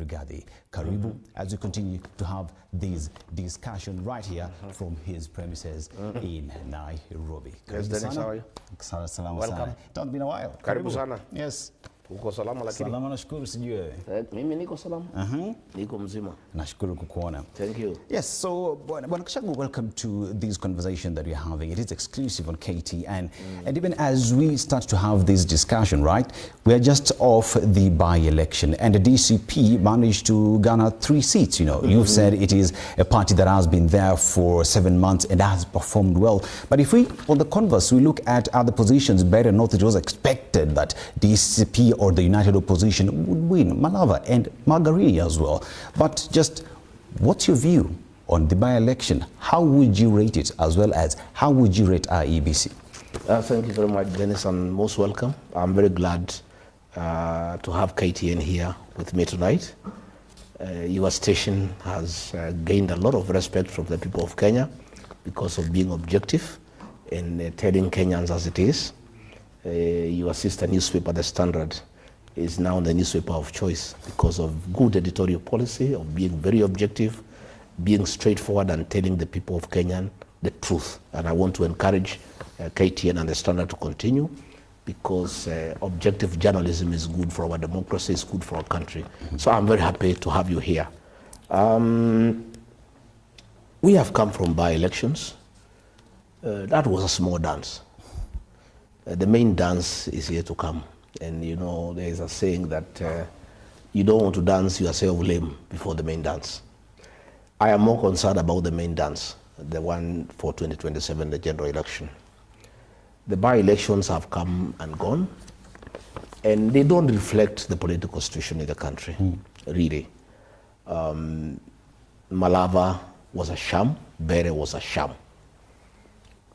Rigathi. Karibu, as we continue to have this discussion right here from his premises in Nairobi. Yes, Dennis, how are you? Welcome. It's been a while. Karibu sana. Yes. Uko salama lakini? Salama, nashukuru, sijui. Mimi niko salama. Niko mzima. Nashukuru kukuona. Thank you. Yes, so Bwana Gachagua, welcome to this conversation that we're having. It is exclusive on KTN. And even as we start to have this discussion, right, we are just off the by-election and the DCP managed to garner 3 seats, you know. You've said it is a party that has been there for 7 months and has performed well. But if we, on the converse, we look at other positions, better not, it was expected that DCP or the United Opposition would win, Malava and Margarini as well. But just what's your view on the by-election? How would you rate it, as well as how would you rate IEBC? Thank you very much, Dennis, and most welcome. I'm very glad to have KTN here with me tonight. Your station has gained a lot of respect from the people of Kenya because of being objective and telling Kenyans as it is. Your sister newspaper, The Standard, is now the newspaper of choice because of good editorial policy, of being very objective, being straightforward and telling the people of Kenya the truth. And I want to encourage KTN and The Standard to continue because objective journalism is good for our democracy, it's good for our country. So I'm very happy to have you here. We have come from by-elections. That was a small dance. The main dance is here to come. And you know, there is a saying that you don't want to dance yourself lame before the main dance. I am more concerned about the main dance, the one for 2027, the general election. The by-elections have come and gone, and they don't reflect the political situation in the country, really. Malava was a sham, Bere was a sham.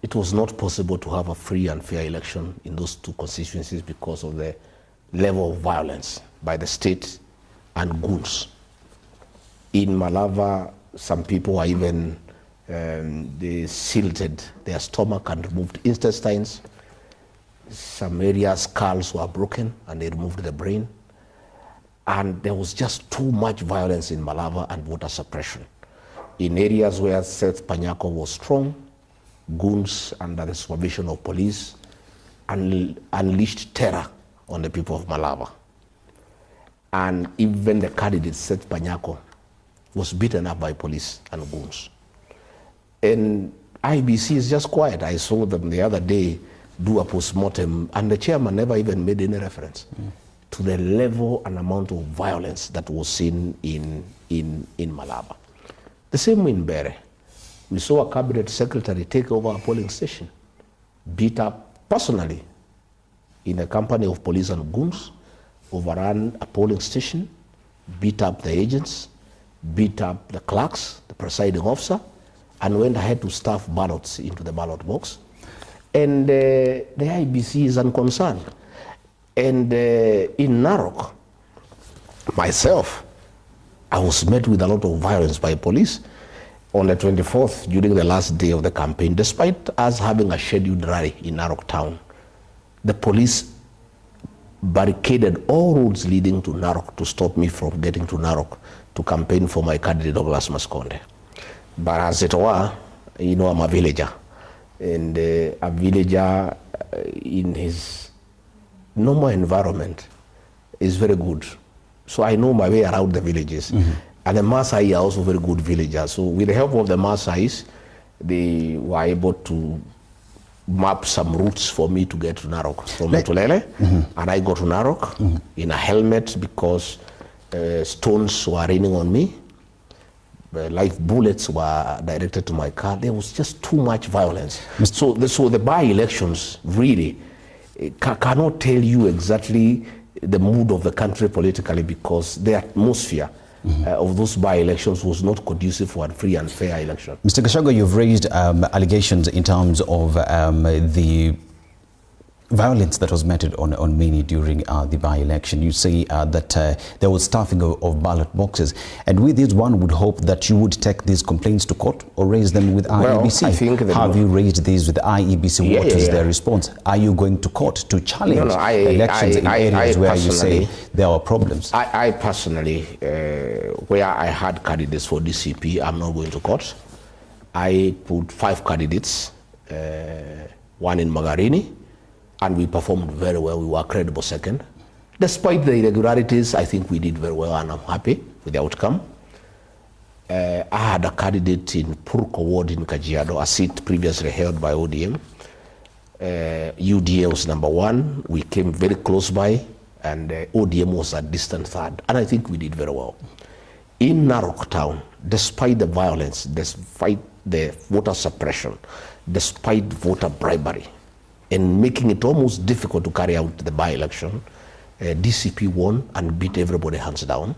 It was not possible to have a free and fair election in those 2 constituencies because of the level of violence by the state and goons. In Malava, some people are even, they silted their stomach and removed intestines. Some areas, skulls were broken and they removed the brain. And there was just too much violence in Malava and voter suppression. In areas where Seth Panyako was strong, goons under the supervision of police unleashed terror on the people of Malava. And even the candidate, Seth Panyako, was beaten up by police and goons. And IBC is just quiet. I saw them the other day do a post-mortem, and the chairman never even made any reference to the level and amount of violence that was seen in Malava. The same way in Bere. We saw a cabinet secretary take over a polling station, beat up personally in a company of police and goons, overran a polling station, beat up the agents, beat up the clerks, the presiding officer, and went ahead to stuff ballots into the ballot box. And the IBC is unconcerned. And in Narok, myself, I was met with a lot of violence by police on the 24th, during the last day of the campaign. Despite us having a scheduled rally in Narok town, the police barricaded all roads leading to Narok to stop me from getting to Narok to campaign for my candidate, Douglas Maskonde. But as it were, you know, I'm a villager. And a villager in his normal environment is very good. So I know my way around the villages. And the Maasai are also very good villagers. So with the help of the Maasais, they were able to map some routes for me to get to Narok from Metulele. And I got to Narok in a helmet because stones were raining on me. Live bullets were directed to my car. There was just too much violence. So the by-elections really cannot tell you exactly the mood of the country politically because the atmosphere of those by-elections was not conducive for a free and fair election. Mr. Gachagua, you've raised allegations in terms of the violence that was meted on many during the by-election. You say that there was stuffing of ballot boxes. And with this, one would hope that you would take these complaints to court or raise them with IEBC. I think have you raised these with IEBC? What is their response? Are you going to court to challenge elections in areas where you say there are problems? I personally, where I had candidates for DCP, I'm not going to court. I put 5 candidates, one in Magarini, and we performed very well. We were credible second. Despite the irregularities, I think we did very well, and I'm happy with the outcome. I had a candidate in Purko Ward in Kajiado, a seat previously held by ODM. UDA was number 1. We came very close by, and ODM was a distant third. And I think we did very well. In Narok town, despite the violence, despite the voter suppression, despite voter bribery, and making it almost difficult to carry out the by-election, DCP won and beat everybody hands down.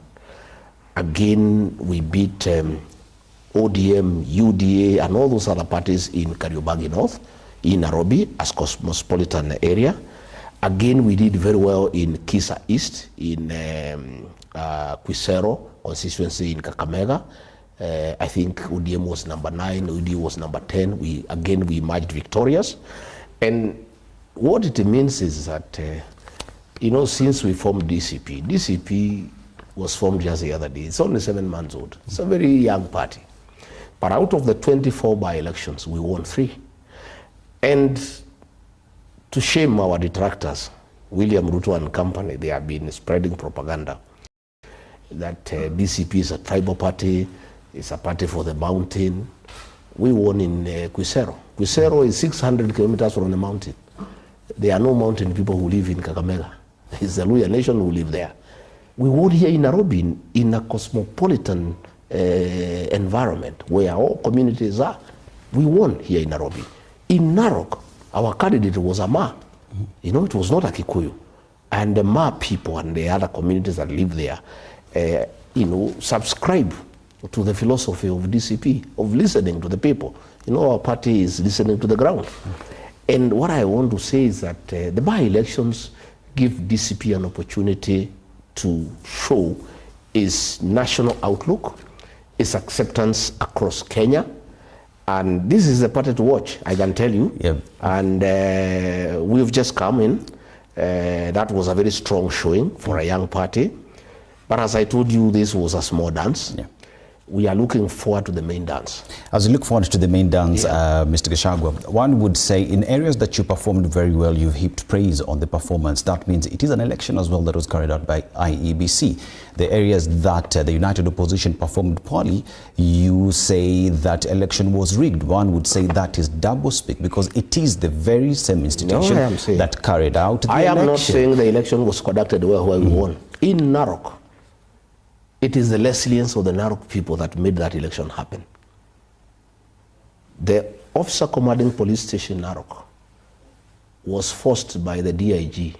Again, we beat ODM, UDA, and all those other parties in Kariobangi North, in Nairobi, as cosmopolitan area. Again, we did very well in Kisa East, in Quisero constituency in Kakamega. I think ODM was number 9, UDA was number 10. We emerged victorious. And what it means is that, since we formed DCP was formed just the other day. It's only 7 months old. It's a very young party. But out of the 24 by-elections, we won 3. And to shame our detractors, William Ruto and company, they have been spreading propaganda that DCP is a tribal party, it's a party for the mountain. We won in Quisero. Quisero is 600 kilometers from the mountain. There are no mountain people who live in Kakamega. It's the Luya nation who live there. We won here in Nairobi in a cosmopolitan environment where all communities are. We won here in Nairobi. In Narok, our candidate was a Ma. It was not a Kikuyu. And the Ma people and the other communities that live there, subscribe to the philosophy of DCP, of listening to the people. Our party is listening to the ground. And what I want to say is that the by-elections give DCP an opportunity to show its national outlook, its acceptance across Kenya. And this is the party to watch, I can tell you. Yep. And we've just come in. That was a very strong showing for a young party. But as I told you, this was a small dance. Yeah. We are looking forward to the main dance. As we look forward to the main dance, Mr. Gachagua, one would say in areas that you performed very well, you've heaped praise on the performance. That means it is an election as well that was carried out by IEBC. The areas that the United Opposition performed poorly, you say that election was rigged. One would say that is double speak because it is the very same institution that carried out the election. I am not saying the election was conducted well we won. In Narok, it is the resilience of the Narok people that made that election happen. The officer commanding police station Narok was forced by the DIG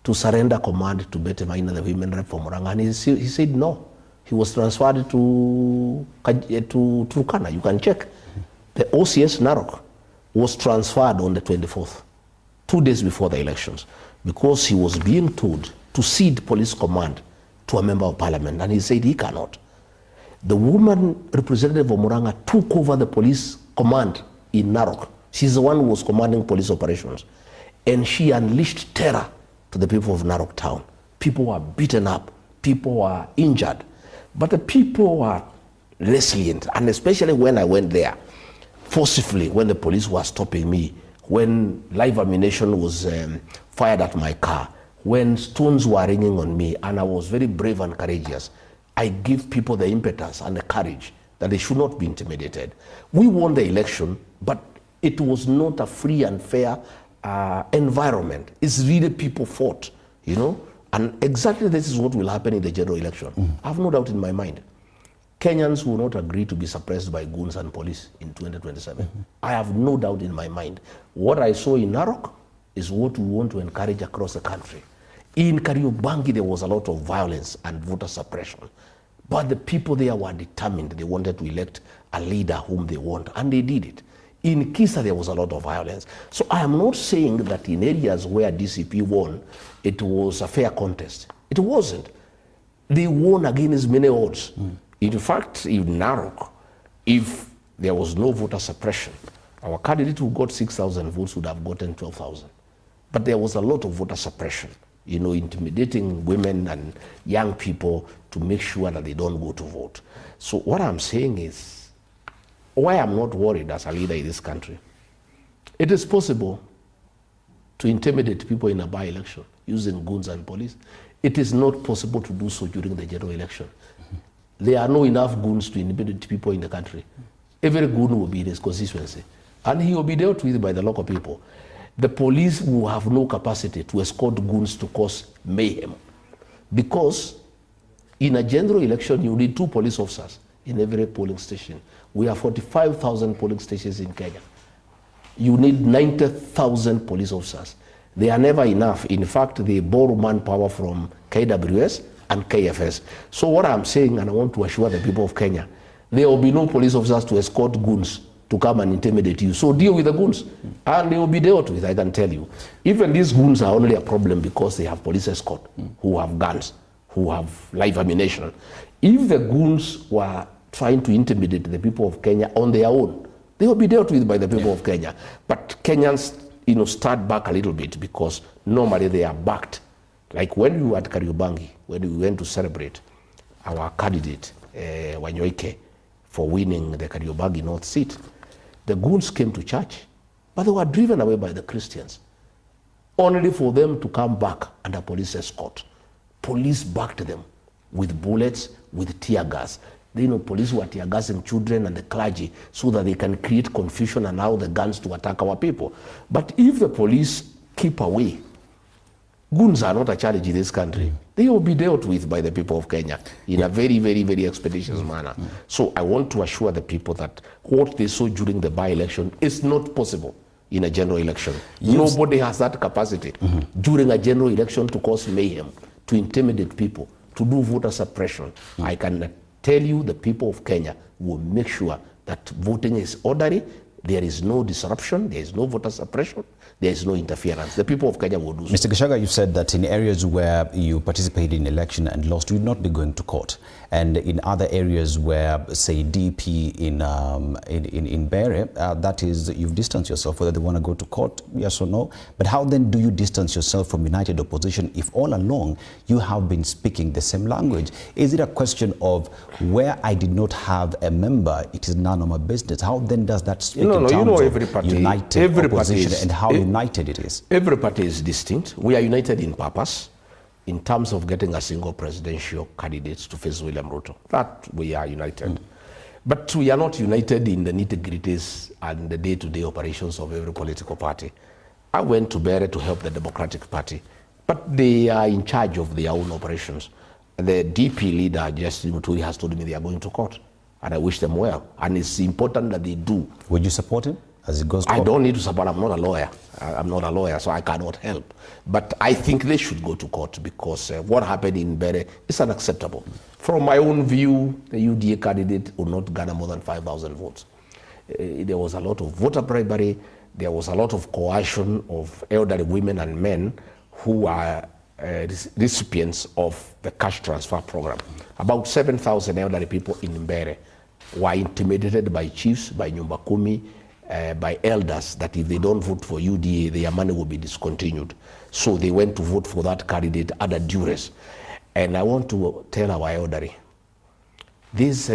to surrender command to Bete Maina, the women rep for Murang'a, and he said no. He was transferred to Turkana. You can check. The OCS Narok was transferred on the 24th, 2 days before the elections, because he was being told to cede police command to a member of parliament, and he said he cannot. The woman representative of Murang'a took over the police command in Narok. She's the one who was commanding police operations. And she unleashed terror to the people of Narok town. People were beaten up. People were injured. But the people were resilient. And especially when I went there, forcibly, when the police were stopping me, when live ammunition was fired at my car, when stones were ringing on me, and I was very brave and courageous, I give people the impetus and the courage that they should not be intimidated. We won the election, but it was not a free and fair environment. It's really people fought, and exactly this is what will happen in the general election. I have no doubt in my mind. Kenyans will not agree to be suppressed by goons and police in 2027. I have no doubt in my mind. What I saw in Narok is what we want to encourage across the country. In Kariobangi, there was a lot of violence and voter suppression. But the people there were determined. They wanted to elect a leader whom they want, and they did it. In Kisa, there was a lot of violence. So I am not saying that in areas where DCP won, it was a fair contest. It wasn't. They won against many odds. In fact, in Narok, if there was no voter suppression, our candidate who got 6,000 votes would have gotten 12,000. But there was a lot of voter suppression, you know, intimidating women and young people to make sure that they don't go to vote. So what I'm saying is, why I'm not worried as a leader in this country, it is possible to intimidate people in a by-election using goons and police. It is not possible to do so during the general election. There are not enough goons to intimidate people in the country. Every goon will be in his constituency, and he will be dealt with by the local people. The police will have no capacity to escort goons to cause mayhem, because in a general election, you need 2 police officers in every polling station. We have 45,000 polling stations in Kenya. You need 90,000 police officers. They are never enough. In fact, they borrow manpower from KWS and KFS. So what I'm saying, and I want to assure the people of Kenya, there will be no police officers to escort goons to come and intimidate you. So deal with the goons, and they will be dealt with, I can tell you. Even these goons are only a problem because they have police escort, who have guns, who have live ammunition. If the goons were trying to intimidate the people of Kenya on their own, they will be dealt with by the people of Kenya. But Kenyans, you know, start back a little bit, because normally they are backed. Like when we were at Kariobangi, when we went to celebrate our candidate, Wanyoike, for winning the Kariobangi North seat, the goons came to church, but they were driven away by the Christians, only for them to come back under police escort. Police backed them with bullets, with tear gas. You know, police were tear gassing children and the clergy so that they can create confusion and allow the guns to attack our people. But if the police keep away, goons are not a challenge in this country. They will be dealt with by the people of Kenya in a very, very, very expeditious manner. So I want to assure the people that what they saw during the by-election is not possible in a general election. Nobody has that capacity during a general election to cause mayhem, to intimidate people, to do voter suppression. I can tell you the people of Kenya will make sure that voting is orderly, there is no disruption, there is no voter suppression, there is no interference. The people of Kenya will do so. Mr. Gachagua, you said that in areas where you participated in election and lost, you would not be going to court. And in other areas where, say, DP in Bere, that is, you've distanced yourself, whether they want to go to court, yes or no. But how then do you distance yourself from united opposition if all along you have been speaking the same language? Is it a question of where I did not have a member, it is none of my business? How then does that speak in terms of united opposition and how united it is? Every party is distinct. We are united in purpose, in terms of getting a single presidential candidate to face William Ruto. That we are united. But we are not united in the nitty-gritties and the day-to-day operations of every political party. I went to Bere to help the Democratic Party, but they are in charge of their own operations. The DP leader, Justin Muturi, has told me they are going to court, and I wish them well. And it's important that they do. Would you support him as it goes? I don't need to support. I'm not a lawyer. I'm not a lawyer, so I cannot help. But I think they should go to court, because what happened in Bere is unacceptable. From my own view, the UDA candidate will not garner more than 5,000 votes. There was a lot of voter bribery. There was a lot of coercion of elderly women and men who are recipients of the cash transfer program. About 7,000 elderly people in Bere were intimidated by chiefs, by Nyumba Kumi, by elders, that if they don't vote for UDA, their money will be discontinued. So they went to vote for that candidate under duress. And I want to tell our elderly, this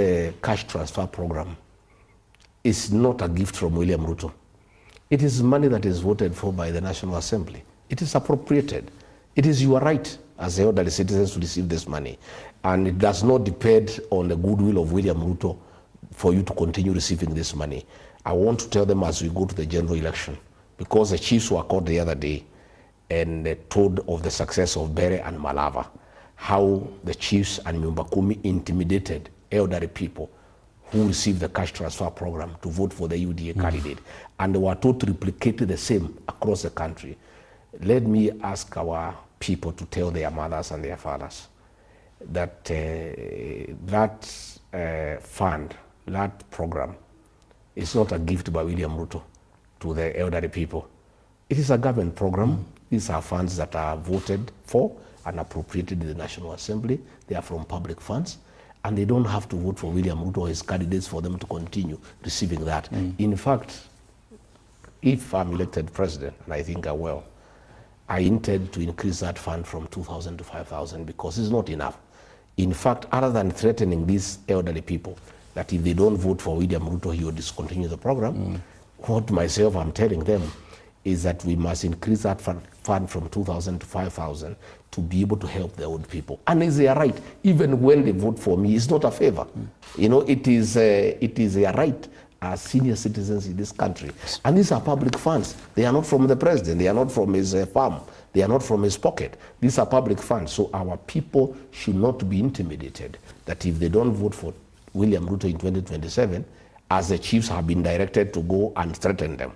cash transfer program is not a gift from William Ruto. It is money that is voted for by the National Assembly. It is appropriated. It is your right as elderly citizens to receive this money. And it does not depend on the goodwill of William Ruto for you to continue receiving this money. I want to tell them as we go to the general election, because the chiefs were called the other day and told of the success of Bere and Malava, how the chiefs and Nyumba Kumi intimidated elderly people who received the cash transfer program to vote for the UDA candidate. And they were told to replicate the same across the country. Let me ask our people to tell their mothers and their fathers that fund, that program, It's not a gift by William Ruto to the elderly people. It is a government program. These are funds that are voted for and appropriated in the National Assembly. They are from public funds. And they don't have to vote for William Ruto or his candidates for them to continue receiving that. In fact, if I'm elected president, and I think I will, I intend to increase that fund from 2,000 to 5,000 because it's not enough. In fact, other than threatening these elderly people, that if they don't vote for William Ruto, he will discontinue the program, what myself I'm telling them is that we must increase that fund from 2,000 to 5,000 to be able to help the old people. And it's their right. Even when they vote for me, it's not a favor. You know, it is their right as senior citizens in this country. And these are public funds. They are not from the president. They are not from his farm. They are not from his pocket. These are public funds. So our people should not be intimidated that if they don't vote for William Ruto in 2027, as the chiefs have been directed to go and threaten them.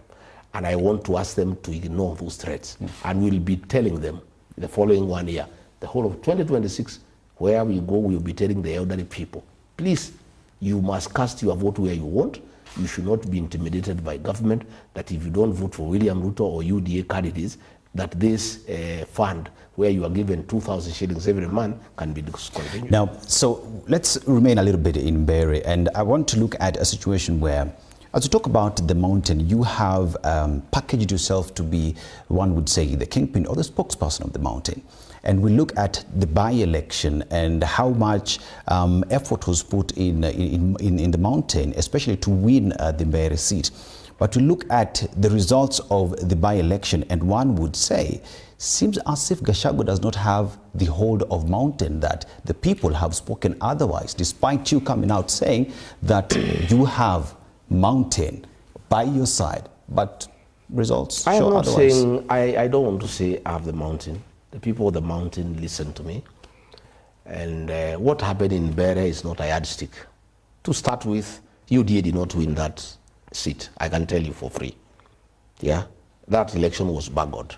And I want to ask them to ignore those threats. And we'll be telling them the following 1 year, the whole of 2026, where we go, we'll be telling the elderly people, please, you must cast your vote where you want. You should not be intimidated by government that if you don't vote for William Ruto or UDA candidates, that this fund where you are given 2,000 shillings every month can be discontinued. Now, so let's remain a little bit in Mbeere, and I want to look at a situation where, as we talk about the mountain, you have packaged yourself to be, one would say, the kingpin or the spokesperson of the mountain. And we look at the by-election and how much effort was put in the mountain, especially to win the Mbeere seat. But we look at the results of the by-election, and one would say, seems as if Gachagua does not have the hold of mountain, that the people have spoken otherwise, despite you coming out saying that you have mountain by your side, but results I am show not otherwise. saying, I don't want to say I have the mountain. The people of the mountain listen to me. And what happened in Mbeere is not a yardstick. To start with, UDA did not win that seat. I can tell you for free. Yeah, that election was buggered.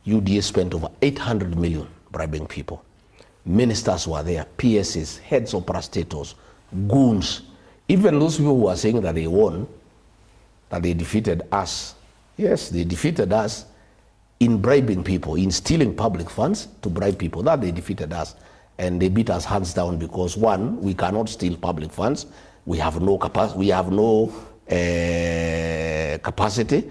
UDA spent over 800 million bribing people. Ministers were there, PSs, heads of parastatals, goons. Even those people who are saying that they won, that they defeated us. Yes, they defeated us in bribing people, in stealing public funds to bribe people. That they defeated us. And they beat us hands down because, one, we cannot steal public funds. We have no capacity. We have no capacity,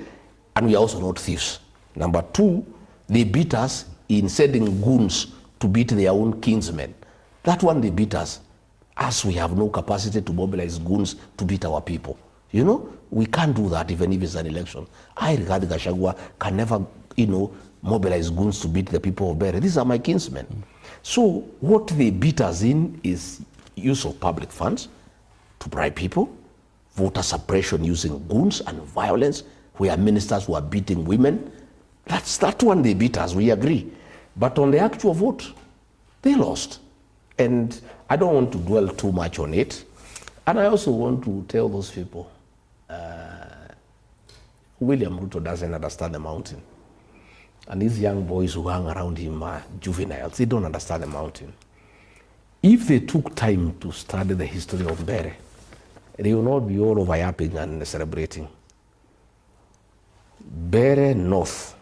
and we are also not thieves. Number two, they beat us in sending goons to beat their own kinsmen. That one they beat us, as we have no capacity to mobilize goons to beat our people. You know, we can't do that even if it's an election. I regard Gachagua can never, mobilize goons to beat the people of Mbeere. These are my kinsmen. So what they beat us in is use of public funds to bribe people, voter suppression using goons and violence, where ministers were beating women. That's that one they beat us, we agree. But on the actual vote, they lost. And I don't want to dwell too much on it. And I also want to tell those people, William Ruto doesn't understand the mountain. And these young boys who hang around him are juveniles. They don't understand the mountain. If they took time to study the history of Mbeere, they will not be all over yapping and celebrating. Mbeere North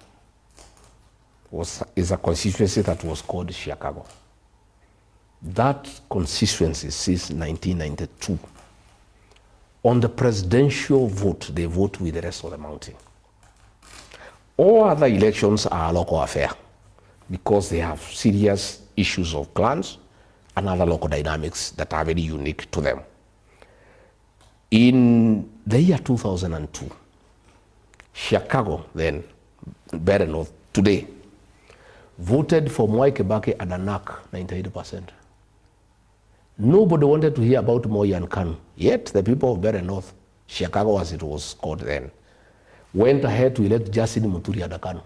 is a constituency that was called Chicago. That constituency since 1992. On the presidential vote, they vote with the rest of the mountain. All other elections are a local affair because they have serious issues of clans and other local dynamics that are very unique to them. In the year 2002, Chicago, then Mbeere North, today, voted for Mwai Kibaki and a knock 98%. Nobody wanted to hear about Moi and Kanu. Yet the people of Mbeere North, Chicago as it was called then, went ahead to elect Justin Muturi and Kanu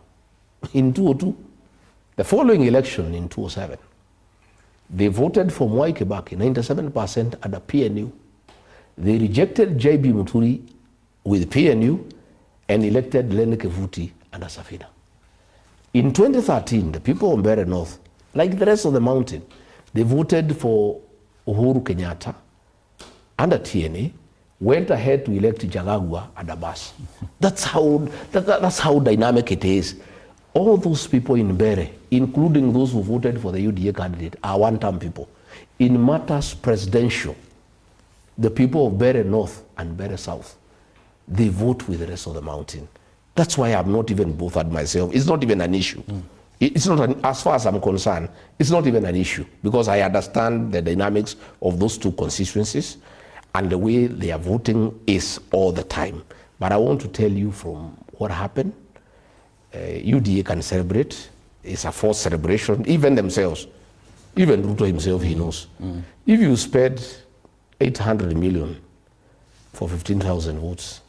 in 2002. The following election in 2007, they voted for Mwai Kibaki, 97% at the PNU. They rejected JB Muturi with PNU and elected Lenny Kevuti and Asafina. In 2013, the people of Mbeere North, like the rest of the mountain, they voted for Uhuru Kenyatta under TNA went ahead to elect Gachagua and Abbas. That's how dynamic it is. All those people in Bere, including those who voted for the UDA candidate, are one-term people. In matters presidential, the people of Bere North and Bere South, they vote with the rest of the mountain. That's why I'm not even bothered myself. It's not even an issue. It's not, as far as I'm concerned, it's not even an issue because I understand the dynamics of those two constituencies and the way they are voting is all the time. But I want to tell you from what happened, UDA can celebrate. It's a forced celebration, even themselves. Even Ruto himself, he knows. If you spend 800 million for 15,000 votes,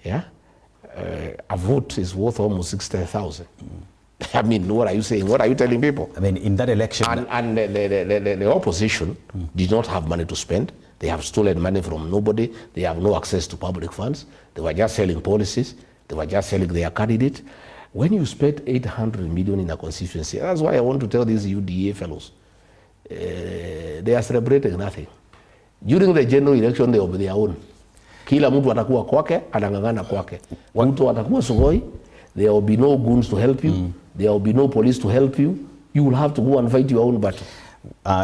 yeah, a vote is worth almost 60,000. I mean, what are you saying? What are you telling people? I mean, in that election... And the opposition did not have money to spend. They have stolen money from nobody. They have no access to public funds. They were just selling policies. They were just selling their candidate. When you spend 800 million in a constituency, that's why I want to tell these UDA fellows, they are celebrating nothing. During the general election, they will be their own. Kila mtu atakuwa kwake, anang'ang'ana kwake. Mtu atakuwa sugoi, there will be no goons to help you, there will be no police to help you. You will have to go and fight your own battle.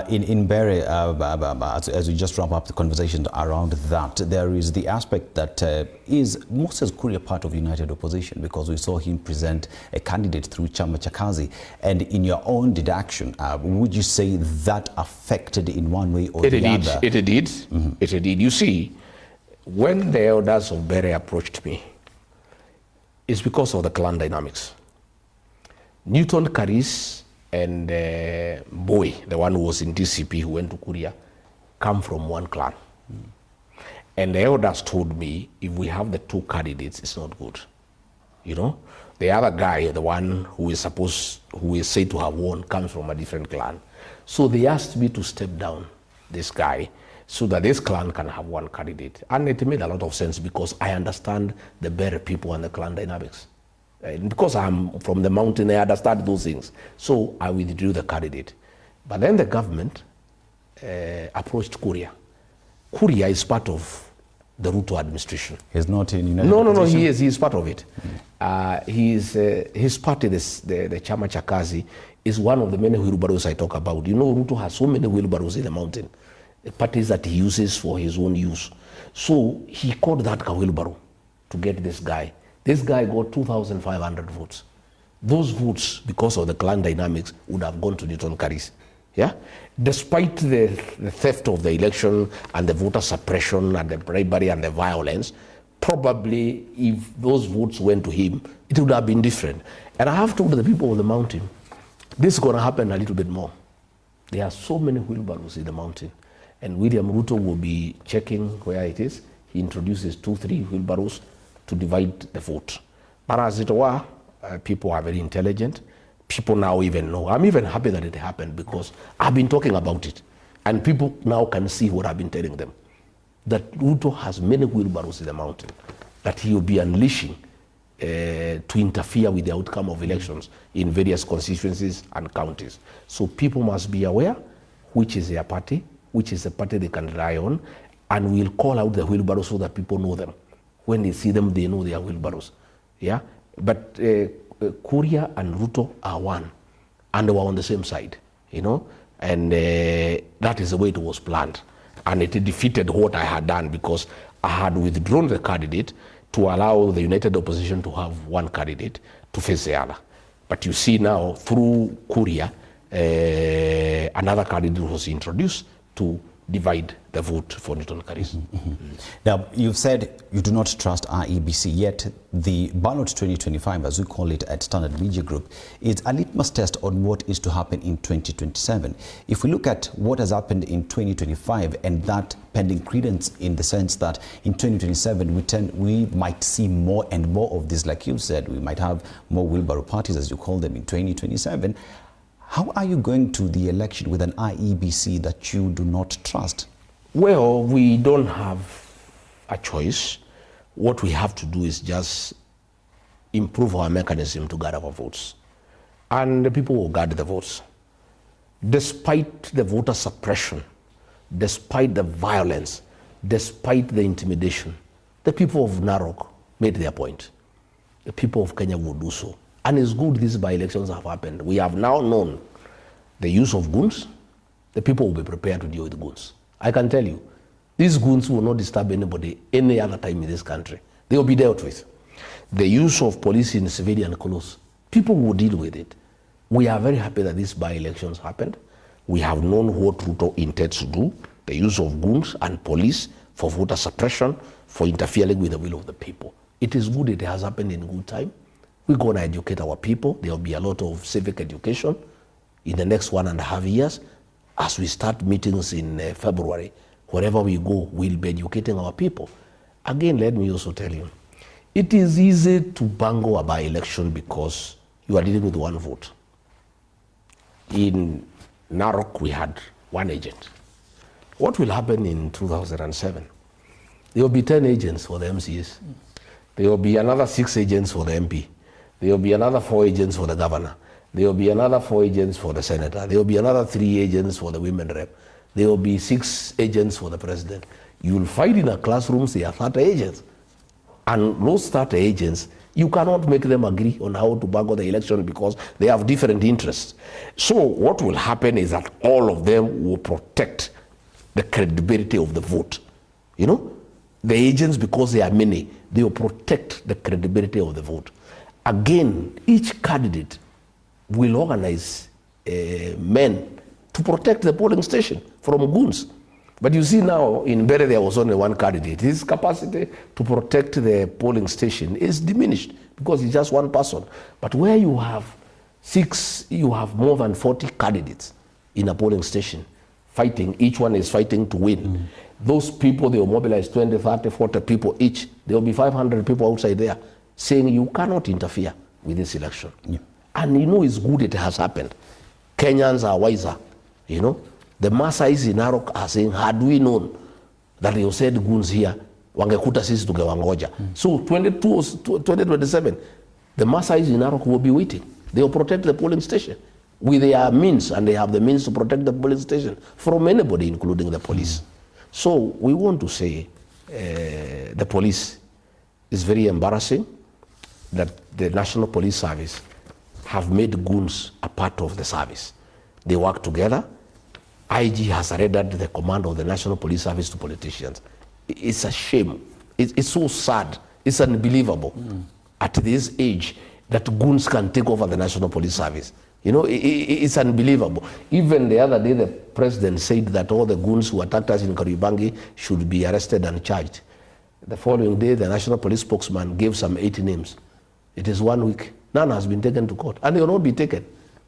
In Bere, as we just wrap up the conversation around that, there is the aspect that is Moses Kuria part of United Opposition, because we saw him present a candidate through Chama cha Kazi. And in your own deduction, would you say that affected in one way or the other? It did. It did. You see, when the elders of Bere approached me, it's because of the clan dynamics. Newton Karis and Boy, the one who was in DCP who went to Kuria, come from one clan. And the elders told me, if we have the two candidates, it's not good. You know, the other guy, the one who is said to have won, comes from a different clan. So they asked me to step down this guy so that this clan can have one candidate. And it made a lot of sense because I understand the Bere people and the clan dynamics. Because I'm from the mountain, I understand those things. So I withdrew the candidate. But then the government approached Kuria. Kuria is part of the Ruto administration. He's not in United No, he is part of it. His party, the Chama cha Kazi, is one of the many wheelbarrows I talk about. You know, Ruto has so many wheelbarrows in the mountain, the parties that he uses for his own use. So he called that a wheelbarrow to get this guy. This guy got 2,500 votes. Those votes, because of the clan dynamics, would have gone to Newton Karis. Yeah? Despite the theft of the election and the voter suppression and the bribery and the violence, probably if those votes went to him, it would have been different. And I have told the people of the mountain, this is going to happen a little bit more. There are so many wheelbarrows in the mountain. And William Ruto will be checking where it is. He introduces 2-3 wheelbarrows to divide the vote. But as it were, people are very intelligent. People now even know. I'm even happy that it happened because I've been talking about it. And people now can see what I've been telling them. That Ruto has many wheelbarrows in the mountain. That he will be unleashing to interfere with the outcome of elections in various constituencies and counties. So people must be aware which is their party, which is the party they can rely on, and we'll call out the wheelbarrows so that people know them. When they see them, they know they are wheelbarrows. Yeah? But Kuria and Ruto are one, and they were on the same side, you know? And that is the way it was planned. And it defeated what I had done because I had withdrawn the candidate to allow the United Opposition to have one candidate to face the other. But you see now, through Kuria, another candidate was introduced to divide the vote for Newton Karis. Now, you've said you do not trust IEBC, yet the ballot 2025, as we call it at Standard Media Group, is a litmus test on what is to happen in 2027. If we look at what has happened in 2025 and that pending credence in the sense that in 2027 we might see more and more of this, like you said, we might have more wheelbarrow parties, as you call them, in 2027. How are you going to the election with an IEBC that you do not trust? Well, we don't have a choice. What we have to do is just improve our mechanism to gather our votes. And the people will gather the votes. Despite the voter suppression, despite the violence, despite the intimidation, the people of Narok made their point. The people of Kenya will do so. And it's good these by-elections have happened. We have now known the use of goons. The people will be prepared to deal with goons. I can tell you, these goons will not disturb anybody any other time in this country. They will be dealt with. The use of police in civilian clothes, people will deal with it. We are very happy that these by-elections happened. We have known what Ruto intends to do, the use of goons and police for voter suppression, for interfering with the will of the people. It is good it has happened in good time. We're going to educate our people. There will be a lot of civic education in the next 1.5 years. As we start meetings in February, wherever we go, we'll be educating our people. Again, let me also tell you, it is easy to bungle a by-election because you are dealing with one vote. In Narok, we had one agent. What will happen in 2007? There will be 10 agents for the MCs. There will be another 6 agents for the MP. There will be another 4 agents for the governor. There will be another 4 agents for the senator. There will be another 3 agents for the women rep. There will be 6 agents for the president. You will find in a classroom there are 30 agents. And those 30 agents, you cannot make them agree on how to bungle the election because they have different interests. So what will happen is that all of them will protect the credibility of the vote. You know, the agents, because they are many, they will protect the credibility of the vote. Again, each candidate will organize men to protect the polling station from goons. But you see now, in Bere there was only one candidate. His capacity to protect the polling station is diminished because he's just one person. But where you have 6, you have more than 40 candidates in a polling station fighting. Each one is fighting to win. Those people, they will mobilize 20, 30, 40 people each. There will be 500 people outside there saying you cannot interfere with this election. Yeah. And you know it's good it has happened. Kenyans are wiser, you know. The Maasais in Narok are saying, had we known that they said goons here, wangekuta sisi tungewangoja. So 2027, the Maasais in Narok will be waiting. They will protect the polling station with their means, and they have the means to protect the polling station from anybody, including the police. So we want to say the police is very embarrassing that the National Police Service have made goons a part of the service. They work together. IG has surrendered the command of the National Police Service to politicians. It's a shame. It's so sad. It's unbelievable at this age that goons can take over the National Police Service. You know, it's unbelievable. Even the other day, the president said that all the goons who attacked us in Kariobangi should be arrested and charged. The following day, the National Police spokesman gave some 80 names. It is 1 week. None has been taken to court. And they will not be taken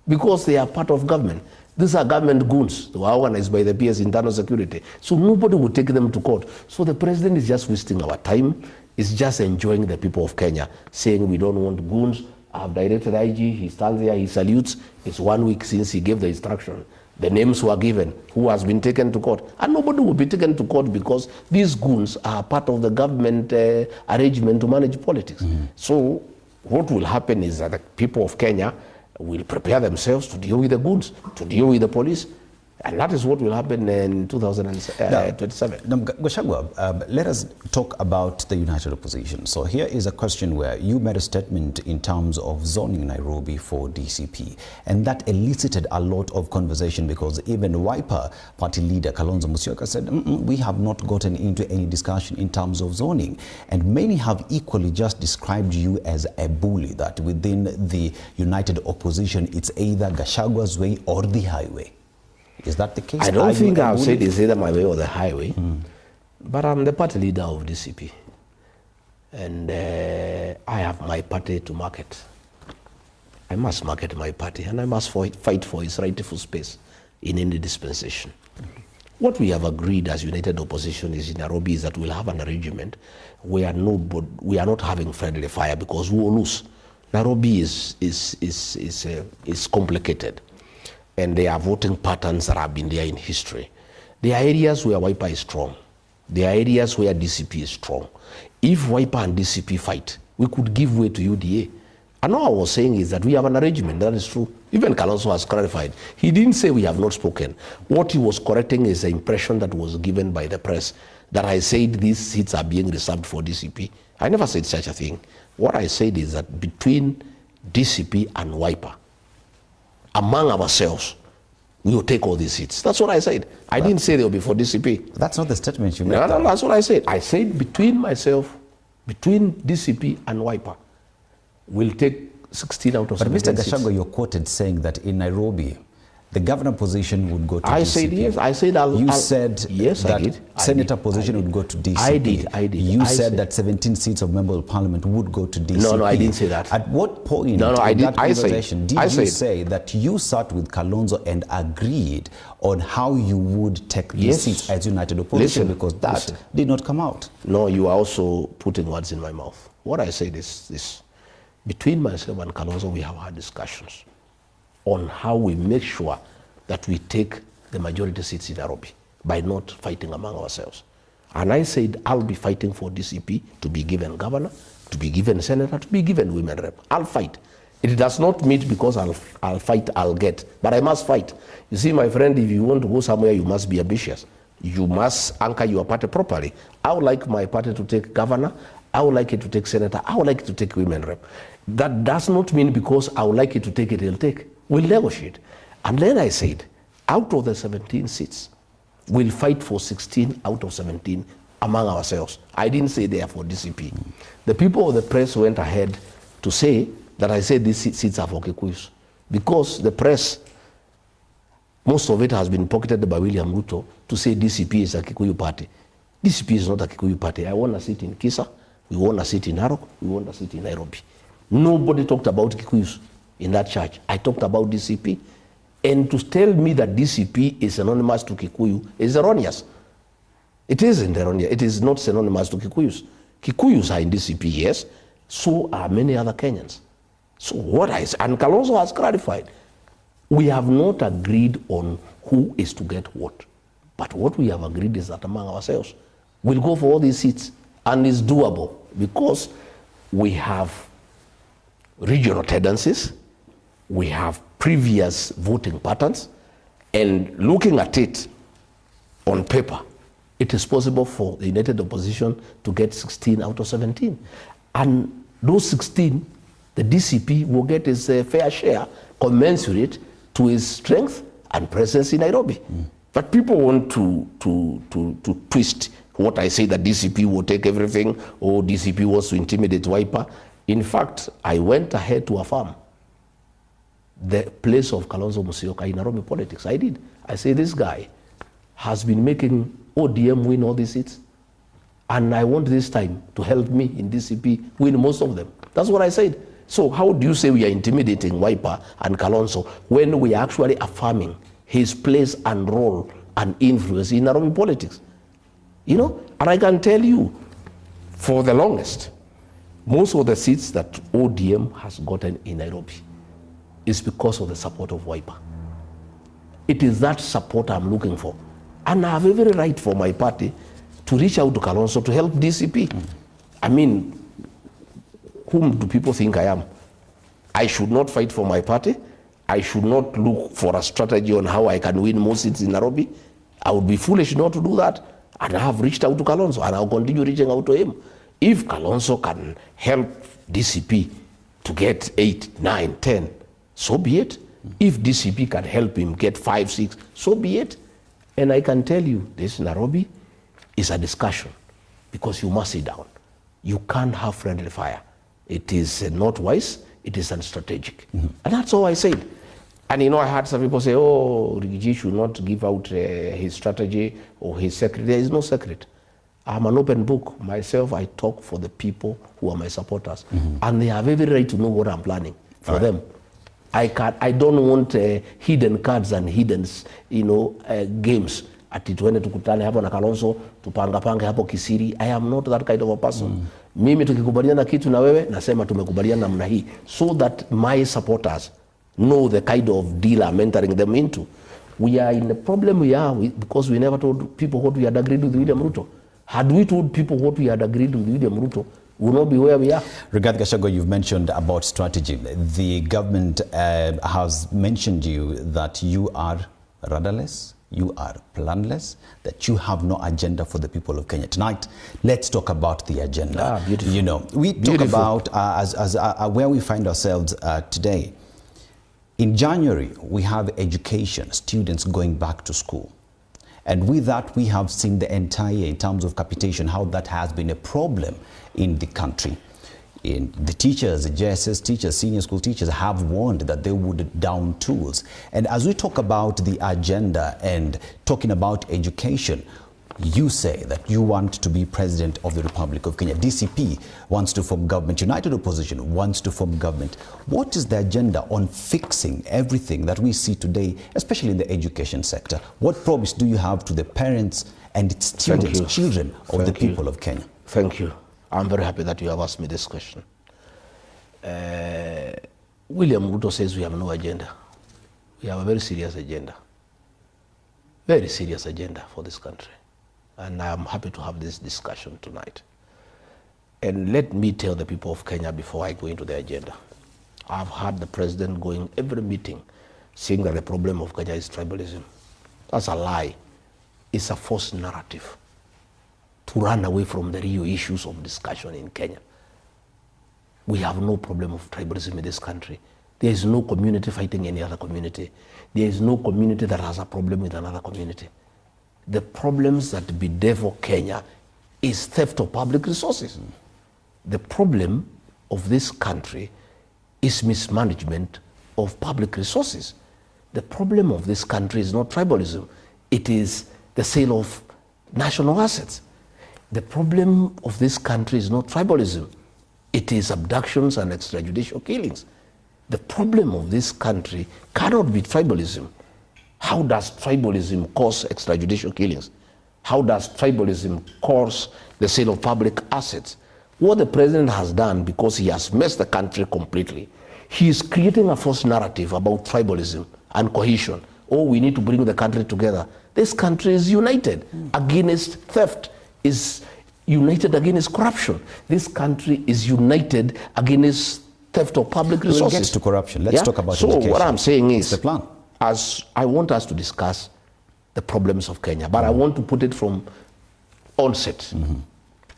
because they are part of government. These are government goons. They were organized by the PS Internal Security. So nobody will take them to court. So the president is just wasting our time. He's just enjoying the people of Kenya, saying we don't want goons. I've directed IG. He stands there. He salutes. It's 1 week since he gave the instruction. The names were given. Who has been taken to court? And nobody will be taken to court because these goons are part of the government arrangement to manage politics. So what will happen is that the people of Kenya will prepare themselves to deal with the goons, to deal with the police. And that is what will happen in 2027. Now, Gachagua, let us talk about the united opposition. So here is a question where you made a statement in terms of zoning Nairobi for DCP, and that elicited a lot of conversation because even Wiper party leader Kalonzo Musyoka said, we have not gotten into any discussion in terms of zoning. And many have equally just described you as a bully, that within the united opposition, it's either Gachagua's way or the highway. Is that the case? I don't think I've said it's either my way or the highway, but I'm the party leader of DCP. And I have my party to market. I must market my party, and I must fight for its rightful space in any dispensation. What we have agreed as united opposition is in Nairobi is that we'll have an arrangement where we are not having friendly fire because we will lose. Nairobi is complicated. And there are voting patterns that have been there in history. There are areas where Wiper is strong. There are areas where DCP is strong. If Wiper and DCP fight, we could give way to UDA. And all I was saying is that we have an arrangement. That is true. Even Kalonzo has clarified. He didn't say we have not spoken. What he was correcting is the impression that was given by the press that I said these seats are being reserved for DCP. I never said such a thing. What I said is that between DCP and Wiper, among ourselves, we will take all these seats. That's what I said. I didn't say they will be for DCP. That's not the statement you made. No, that's what I said. I said between myself, between DCP and Wiper, we'll take 16 out of 17 But Mr. seats. Gachagua, you're quoted saying that in Nairobi, the governor position would go to DCP. I said yes. I said I'll said yes, that I did. senator position would go to DCP. I did. You I said that 17 seats of member of parliament would go to DCP. No, I didn't say that. At what point in I did. that conversation did you say that you sat with Kalonzo and agreed on how you would take these seats as united opposition? Because that did not come out. No, you are also putting words in my mouth. What I said is this. Between myself and Kalonzo, we have had discussions on how we make sure that we take the majority seats in Nairobi by not fighting among ourselves. And I said I'll be fighting for DCP to be given governor, to be given senator, to be given women rep. I'll fight. It does not mean because I'll fight, I'll get. But I must fight. You see, my friend, if you want to go somewhere, you must be ambitious. You must anchor your party properly. I would like my party to take governor. I would like it to take senator. I would like it to take women rep. That does not mean because I would like it to take it, it'll take. We'll negotiate. And then I said, out of the 17 seats, we'll fight for 16 out of 17 among ourselves. I didn't say they are for DCP. The people of the press went ahead to say that I said these seats are for Kikuyus. Because the press, most of it has been pocketed by William Ruto to say DCP is a Kikuyu party. DCP is not a Kikuyu party. I won a seat in Kisa, we won a seat in Narok, we won a seat in Nairobi. Nobody talked about Kikuyus in that church. I talked about DCP. And to tell me that DCP is synonymous to Kikuyu is erroneous. It isn't erroneous. It is not synonymous to Kikuyus. Kikuyus are in DCP, yes. So are many other Kenyans. So what I say, and Kalonzo has clarified, we have not agreed on who is to get what. But what we have agreed is that among ourselves, we'll go for all these seats. And it's doable because we have regional tendencies, we have previous voting patterns, and looking at it on paper, it is possible for the united opposition to get 16 out of 17. And those 16, the DCP will get its fair share commensurate to its strength and presence in Nairobi. But people want to twist what I say, that DCP will take everything, or DCP wants to intimidate Wiper. In fact, I went ahead to affirm the place of Kalonzo Musyoka in Nairobi politics. I did. I say this guy has been making ODM win all these seats, and I want this time to help me in DCP win most of them. That's what I said. So how do you say we are intimidating Wiper and Kalonzo when we are actually affirming his place and role and influence in Nairobi politics? You know, and I can tell you, for the longest, most of the seats that ODM has gotten in Nairobi is because of the support of Wiper. It is that support I'm looking for. And I have every right for my party to reach out to Kalonzo to help DCP. I mean, whom do people think I am? I should not fight for my party. I should not look for a strategy on how I can win more seats in Nairobi. I would be foolish not to do that. And I have reached out to Kalonzo, and I'll continue reaching out to him. If Kalonzo can help DCP to get 8, 9, 10, so be it. If DCP can help him get 5, 6, so be it. And I can tell you, this Nairobi is a discussion, because you must sit down. You can't have friendly fire. It is not wise, it is unstrategic. And that's all I said. And you know, I had some people say, oh, Rigathi should not give out his strategy or his secret. There is no secret. I'm an open book. Myself, I talk for the people who are my supporters. And they have every right to know what I'm planning for them. I don't want hidden cards and hidden, games. Ati tuende tukutane hapo na Kalonzo, tupange hapo kisiri. I am not that kind of a person. Mimi tukikubaliana kitu na wewe, nasema tumekubaliana namna hii, so that my supporters know the kind of deal I'm entering them into. We are in the problem we are because we never told people what we had agreed with William Ruto. Had we told people what we had agreed with William Ruto, we will not be where we are. Rigathi Gachagua, you've mentioned about strategy. The government has mentioned you that you are rudderless. you are planless, that you have no agenda for the people of Kenya. Tonight, let's talk about the agenda. Beautiful. You know, we talk about where we find ourselves today. In January, we have education, students going back to school. And with that, we have seen the entire, in terms of capitation, how that has been a problem in the country. The teachers, the JSS teachers, senior school teachers have warned that they would down tools. And as we talk about the agenda and talking about education, you say that you want to be president of the Republic of Kenya. DCP wants to form government. United Opposition wants to form government. What is the agenda on fixing everything that we see today, especially in the education sector? What promise do you have to the parents and students, children of the people of Kenya? Thank you. I'm very happy that you have asked me this question. William Ruto says we have no agenda. We have a very serious agenda. Very serious agenda for this country. And I'm happy to have this discussion tonight. And let me tell the people of Kenya before I go into the agenda. I've heard the president going every meeting saying that the problem of Kenya is tribalism. That's a lie. It's a false narrative to run away from the real issues of discussion in Kenya. We have no problem of tribalism in this country. There is no community fighting any other community. There is no community that has a problem with another community. The problems that bedevil Kenya is theft of public resources. The problem of this country is mismanagement of public resources. The problem of this country is not tribalism. It is the sale of national assets. The problem of this country is not tribalism. It is abductions and extrajudicial killings. The problem of this country cannot be tribalism. How does tribalism cause extrajudicial killings? How does tribalism cause the sale of public assets? What the president has done, because he has messed the country completely, he is creating a false narrative about tribalism and cohesion. Oh, we need to bring the country together. This country is united against theft, is united against corruption. This country is united against theft of public resources. We'll get to corruption. Let's talk about education. So what I'm saying is, the plan. As I want us to discuss the problems of Kenya, but I want to put it from onset,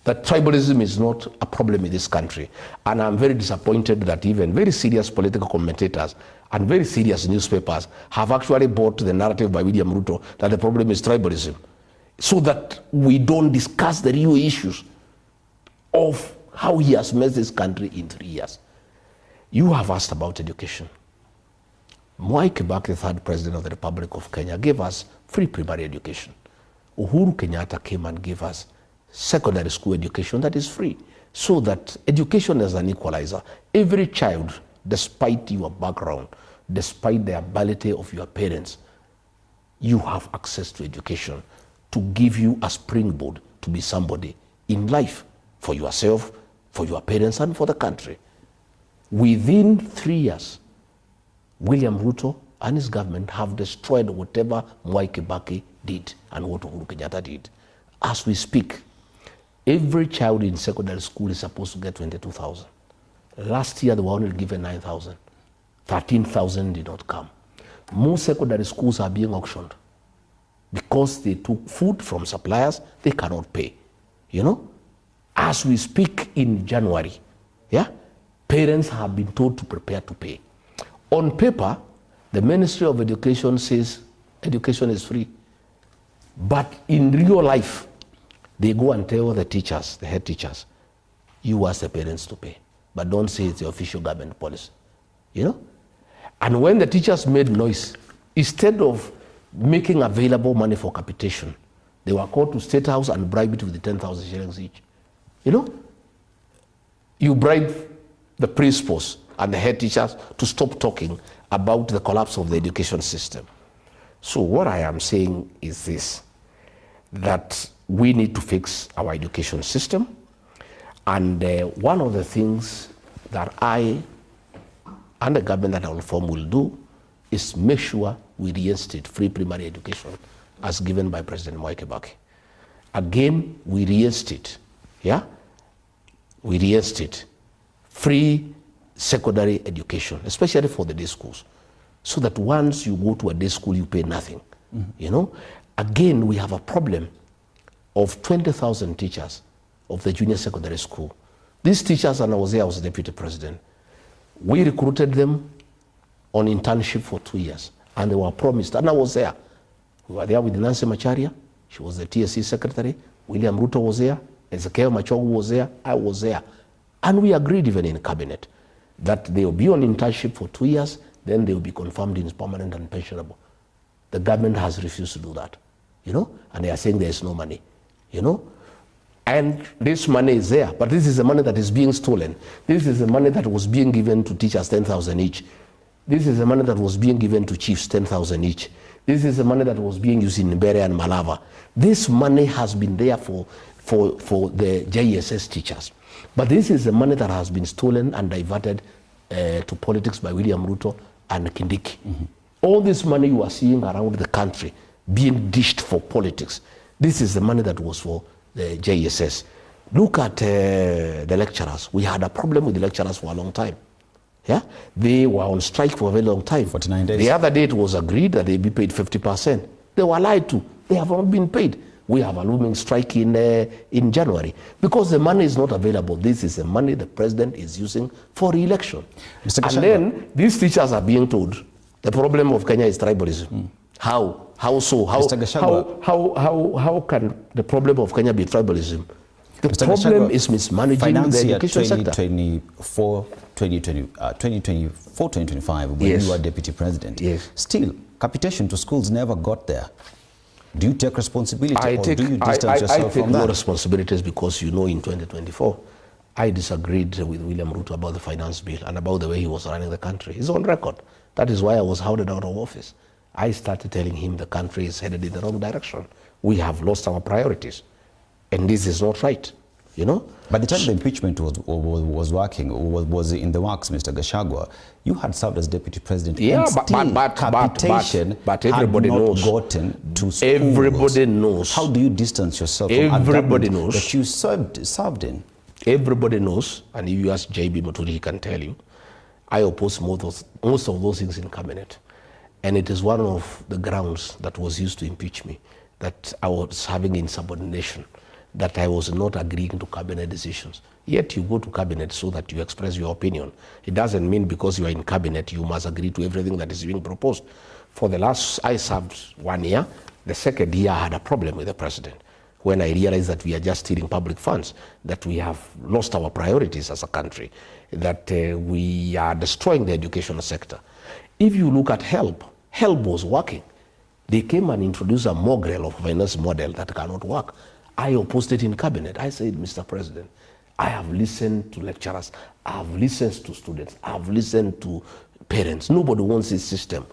that tribalism is not a problem in this country. And I'm very disappointed that even very serious political commentators and very serious newspapers have actually bought the narrative by William Ruto that the problem is tribalism, so that we don't discuss the real issues of how he has messed this country in 3 years. You have asked about education. Mwai Kibaki, the third president of the Republic of Kenya, gave us free primary education. Uhuru Kenyatta came and gave us secondary school education that is free, so that education is an equalizer. Every child, despite your background, despite the ability of your parents, you have access to education to give you a springboard to be somebody in life, for yourself, for your parents, and for the country. Within 3 years, William Ruto and his government have destroyed whatever Mwai Kibaki did and what Uhuru Kenyatta did. As we speak, every child in secondary school is supposed to get 22,000. Last year, they were only given 9,000. 13,000 did not come. Most secondary schools are being auctioned because they took food from suppliers they cannot pay. You know, as we speak in January, parents have been told to prepare to pay. On paper, the Ministry of Education says education is free. But in real life, they go and tell the teachers, the head teachers, you ask the parents to pay, but don't say it's the official government policy. You know? And when the teachers made noise, instead of making available money for capitation, they were called to State House and bribed it with the 10,000 shillings each. You know? You bribe the principals and the head teachers to stop talking about the collapse of the education system. So what I am saying is this, that we need to fix our education system. And one of the things that I and the government that I will form will do is make sure we reinstate free primary education as given by President Mwai Kibaki. Again, we reinstate, we reinstate free secondary education, especially for the day schools, so that once you go to a day school, you pay nothing. You know, again, we have a problem of 20,000 teachers of the junior secondary school. These teachers, and I was there, I was deputy president. We recruited them on internship for 2 years, and they were promised, and I was there. We were there with Nancy Macharia, she was the TSC secretary, William Ruto was there, Ezekiel Machogu was there, I was there. And we agreed even in cabinet that they will be on internship for 2 years, then they will be confirmed in permanent and pensionable. The government has refused to do that, you know, and they are saying there is no money, you know. And this money is there, but this is the money that is being stolen. This is the money that was being given to teachers, 10,000 each. This is the money that was being given to chiefs, 10,000 each. This is the money that was being used in Mbeere and Malava. This money has been there for the JSS teachers. But this is the money that has been stolen and diverted to politics by William Ruto and Kindiki. All this money you are seeing around the country being dished for politics, this is the money that was for the JSS. Look at the lecturers. We had a problem with the lecturers for a long time. Yeah, they were on strike for a very long time. 49 days. The other day it was agreed that they be paid 50%. They were lied to. They have not been paid. We have a looming strike in January because the money is not available. This is the money the president is using for re-election. Mr. Gachagua. And then these teachers are being told the problem of Kenya is tribalism. How so? How can the problem of Kenya be tribalism? The Mr. problem Gachagua, is mismanaging the education sector. 2024-2025, when Yes. you were deputy president. Yes. Still, capitation to schools never got there. Do you take responsibility I or do you distance take yourself from no that? responsibilities because, you know, in 2024, I disagreed with William Ruto about the finance bill and about the way he was running the country. He's on record. That is why I was hounded out of office. I started telling him the country is headed in the wrong direction. We have lost our priorities. And this is not right, you know? By the time the impeachment was working, or was in the works, Mr. Gachagua, you had served as deputy president. Yeah, and still capitation but everybody had not knows. gotten to schools. Everybody knows. How do you distance yourself from a Everybody government knows. that you served in? Everybody knows, and if you ask JB Muturi, he can tell you, I oppose most of those things in cabinet. And it is one of the grounds that was used to impeach me, that I was having insubordination, that I was not agreeing to cabinet decisions. Yet you go to cabinet so that you express your opinion. It doesn't mean because you are in cabinet, you must agree to everything that is being proposed. For the last, I served 1 year. The second year, I had a problem with the president when I realized that we are just stealing public funds, that we have lost our priorities as a country, that we are destroying the educational sector. If you look at HELP was working. They came and introduced a mongrel of finance model that cannot work. I opposed it in cabinet. I said, Mr. President, I have listened to lecturers, I have listened to students, I have listened to parents. Nobody wants this system.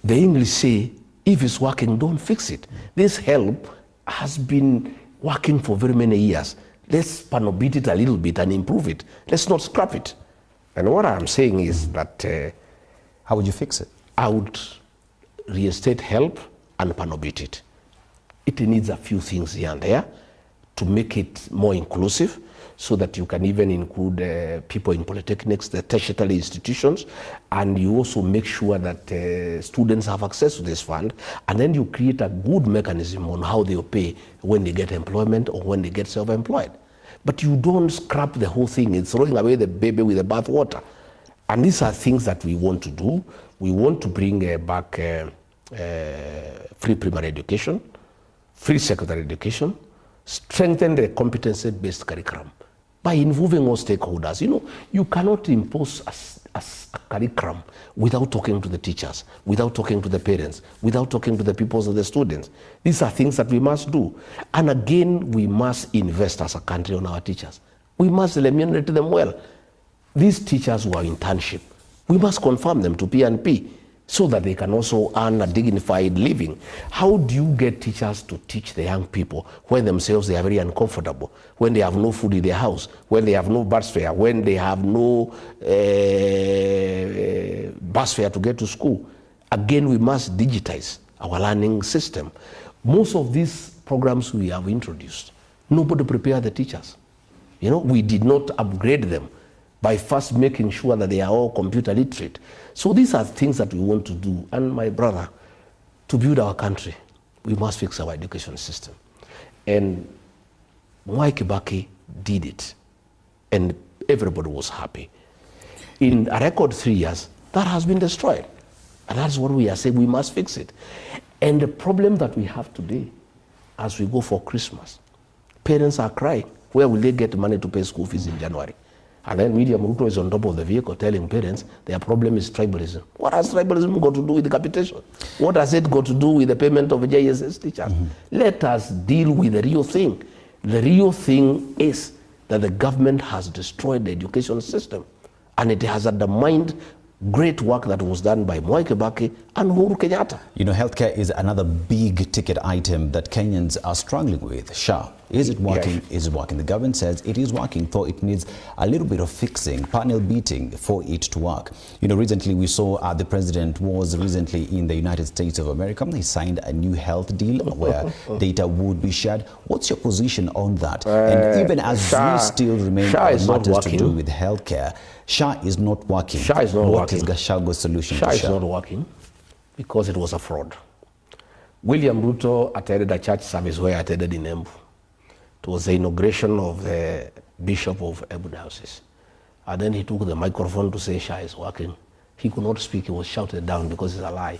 The English say, if it's working, don't fix it. This HELP has been working for very many years. Let's panobit it a little bit and improve it. Let's not scrap it. And what I'm saying is that How would you fix it? I would reinstate HELP and panobit it. It needs a few things here and there to make it more inclusive so that you can even include people in polytechnics, the tertiary institutions, and you also make sure that students have access to this fund, and then you create a good mechanism on how they'll pay when they get employment or when they get self-employed. But you don't scrap the whole thing. It's throwing away the baby with the bathwater. And these are things that we want to do. We want to bring back free primary education, free secondary education, strengthen the competency-based curriculum by involving all stakeholders. You know, you cannot impose a curriculum without talking to the teachers, without talking to the parents, without talking to the pupils of the students. These are things that we must do. And again, we must invest as a country on our teachers. We must remunerate them well. These teachers who are internship, we must confirm them to P&P so that they can also earn a dignified living. How do you get teachers to teach the young people when themselves they are very uncomfortable, when they have no food in their house, when they have no bus fare, when they have no bus fare to get to school? Again, we must digitize our learning system. Most of these programs we have introduced, nobody prepared the teachers. You know, we did not upgrade them by first making sure that they are all computer literate. So these are things that we want to do. And my brother, to build our country, we must fix our education system. And Mwai Kibaki did it, and everybody was happy. In a record 3 years, that has been destroyed. And that's what we are saying, we must fix it. And the problem that we have today, as we go for Christmas, parents are crying. Where will they get money to pay school fees in January? And then William Ruto is on top of the vehicle telling parents their problem is tribalism. What has tribalism got to do with the capitation? What has it got to do with the payment of JSS teachers? Let us deal with the real thing. The real thing is that the government has destroyed the education system, and it has undermined great work that was done by Mwai Kibaki and Uhuru Kenyatta. You know, healthcare is another big ticket item that Kenyans are struggling with. SHA, is it working? Yes. Is it working? The government says it is working, though it needs a little bit of fixing, panel beating for it to work. You know, recently we saw the president was recently in the United States of America. He signed a new health deal where data would be shared. What's your position on that? And even as we still remain on matters to do with healthcare, SHA is not working. SHA is not What working. is Gachagua's solution SHA to is SHA? not working because it was a fraud. William Ruto attended a church service where I attended in Embu. It was the inauguration of the Bishop of Embu Diocese. And then he took the microphone to say SHA is working. He could not speak, he was shouted down because it's a lie.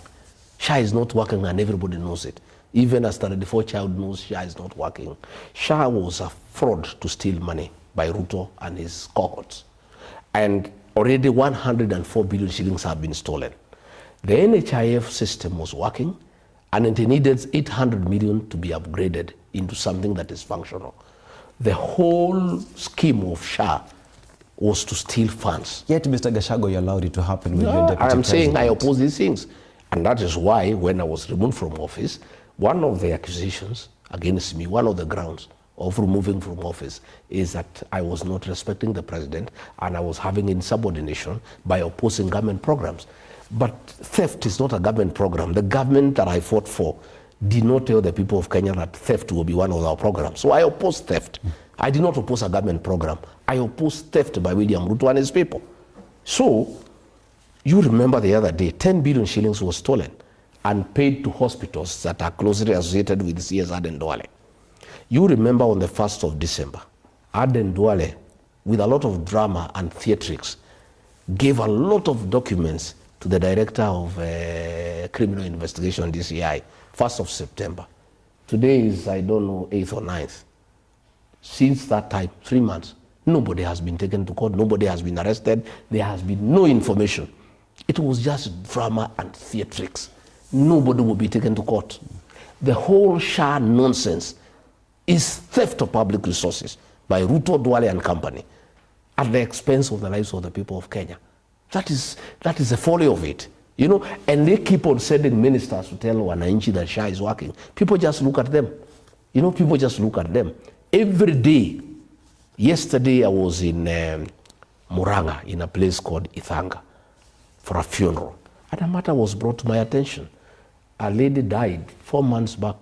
SHA is not working and everybody knows it. Even a 34-child knows SHA is not working. SHA was a fraud to steal money by Ruto and his cohorts. And already 104 billion shillings have been stolen. The NHIF system was working, and it needed 800 million to be upgraded into something that is functional. The whole scheme of SHA was to steal funds. Yet, Mr. Gachagua, you allowed it to happen with your deputy I'm president. saying I oppose these things. And that is why, when I was removed from office, one of the accusations against me, one of the grounds of removing from office is that I was not respecting the president and I was having insubordination by opposing government programs. But theft is not a government program. The government that I fought for did not tell the people of Kenya that theft will be one of our programs. So I opposed theft. I did not oppose a government program. I opposed theft by William Ruto and his people. So you remember the other day, 10 billion shillings was stolen and paid to hospitals that are closely associated with CS Aden Duale. You remember on the 1st of December, Aden Duale, with a lot of drama and theatrics, gave a lot of documents to the director of criminal investigation, DCI, 1st of September. Today is, I don't know, 8th or 9th. Since that time, 3 months, nobody has been taken to court, nobody has been arrested, there has been no information. It was just drama and theatrics. Nobody will be taken to court. The whole SHA nonsense is theft of public resources by Ruto, Duale and company at the expense of the lives of the people of Kenya. That is the folly of it, you know. And they keep on sending ministers to tell Wananchi that SHA is working. People just look at them, you know. People just look at them every day. Yesterday I was in Muranga in a place called Ithanga for a funeral, and a matter was brought to my attention. A lady died 4 months back.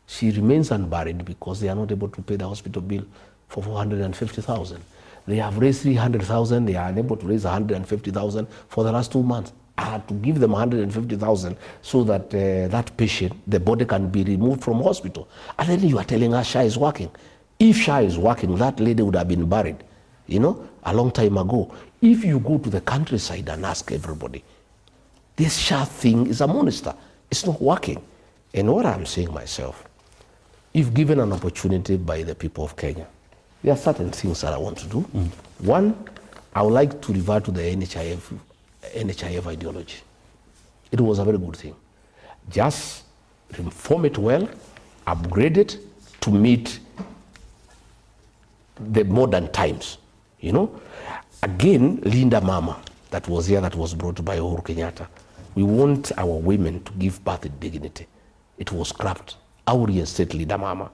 She remains unburied because they are not able to pay the hospital bill for 450,000. They have raised 300,000. They are unable to raise 150,000 for the last 2 months. I had to give them 150,000 so that that patient, the body can be removed from hospital. And then you are telling us SHA is working. If SHA is working, that lady would have been buried, you know, a long time ago. If you go to the countryside and ask everybody, this SHA thing is a monster. It's not working. And what I'm saying myself, if given an opportunity by the people of Kenya, there are certain things that I want to do. One, I would like to revert to the NHIF ideology. It was a very good thing. Just reform it well, upgrade it to meet the modern times, you know. Again, Linda Mama, that was here, that was brought by Uhuru Kenyatta. We want our women to give birth with dignity. It was scrapped. Our reinstate Linda Mama.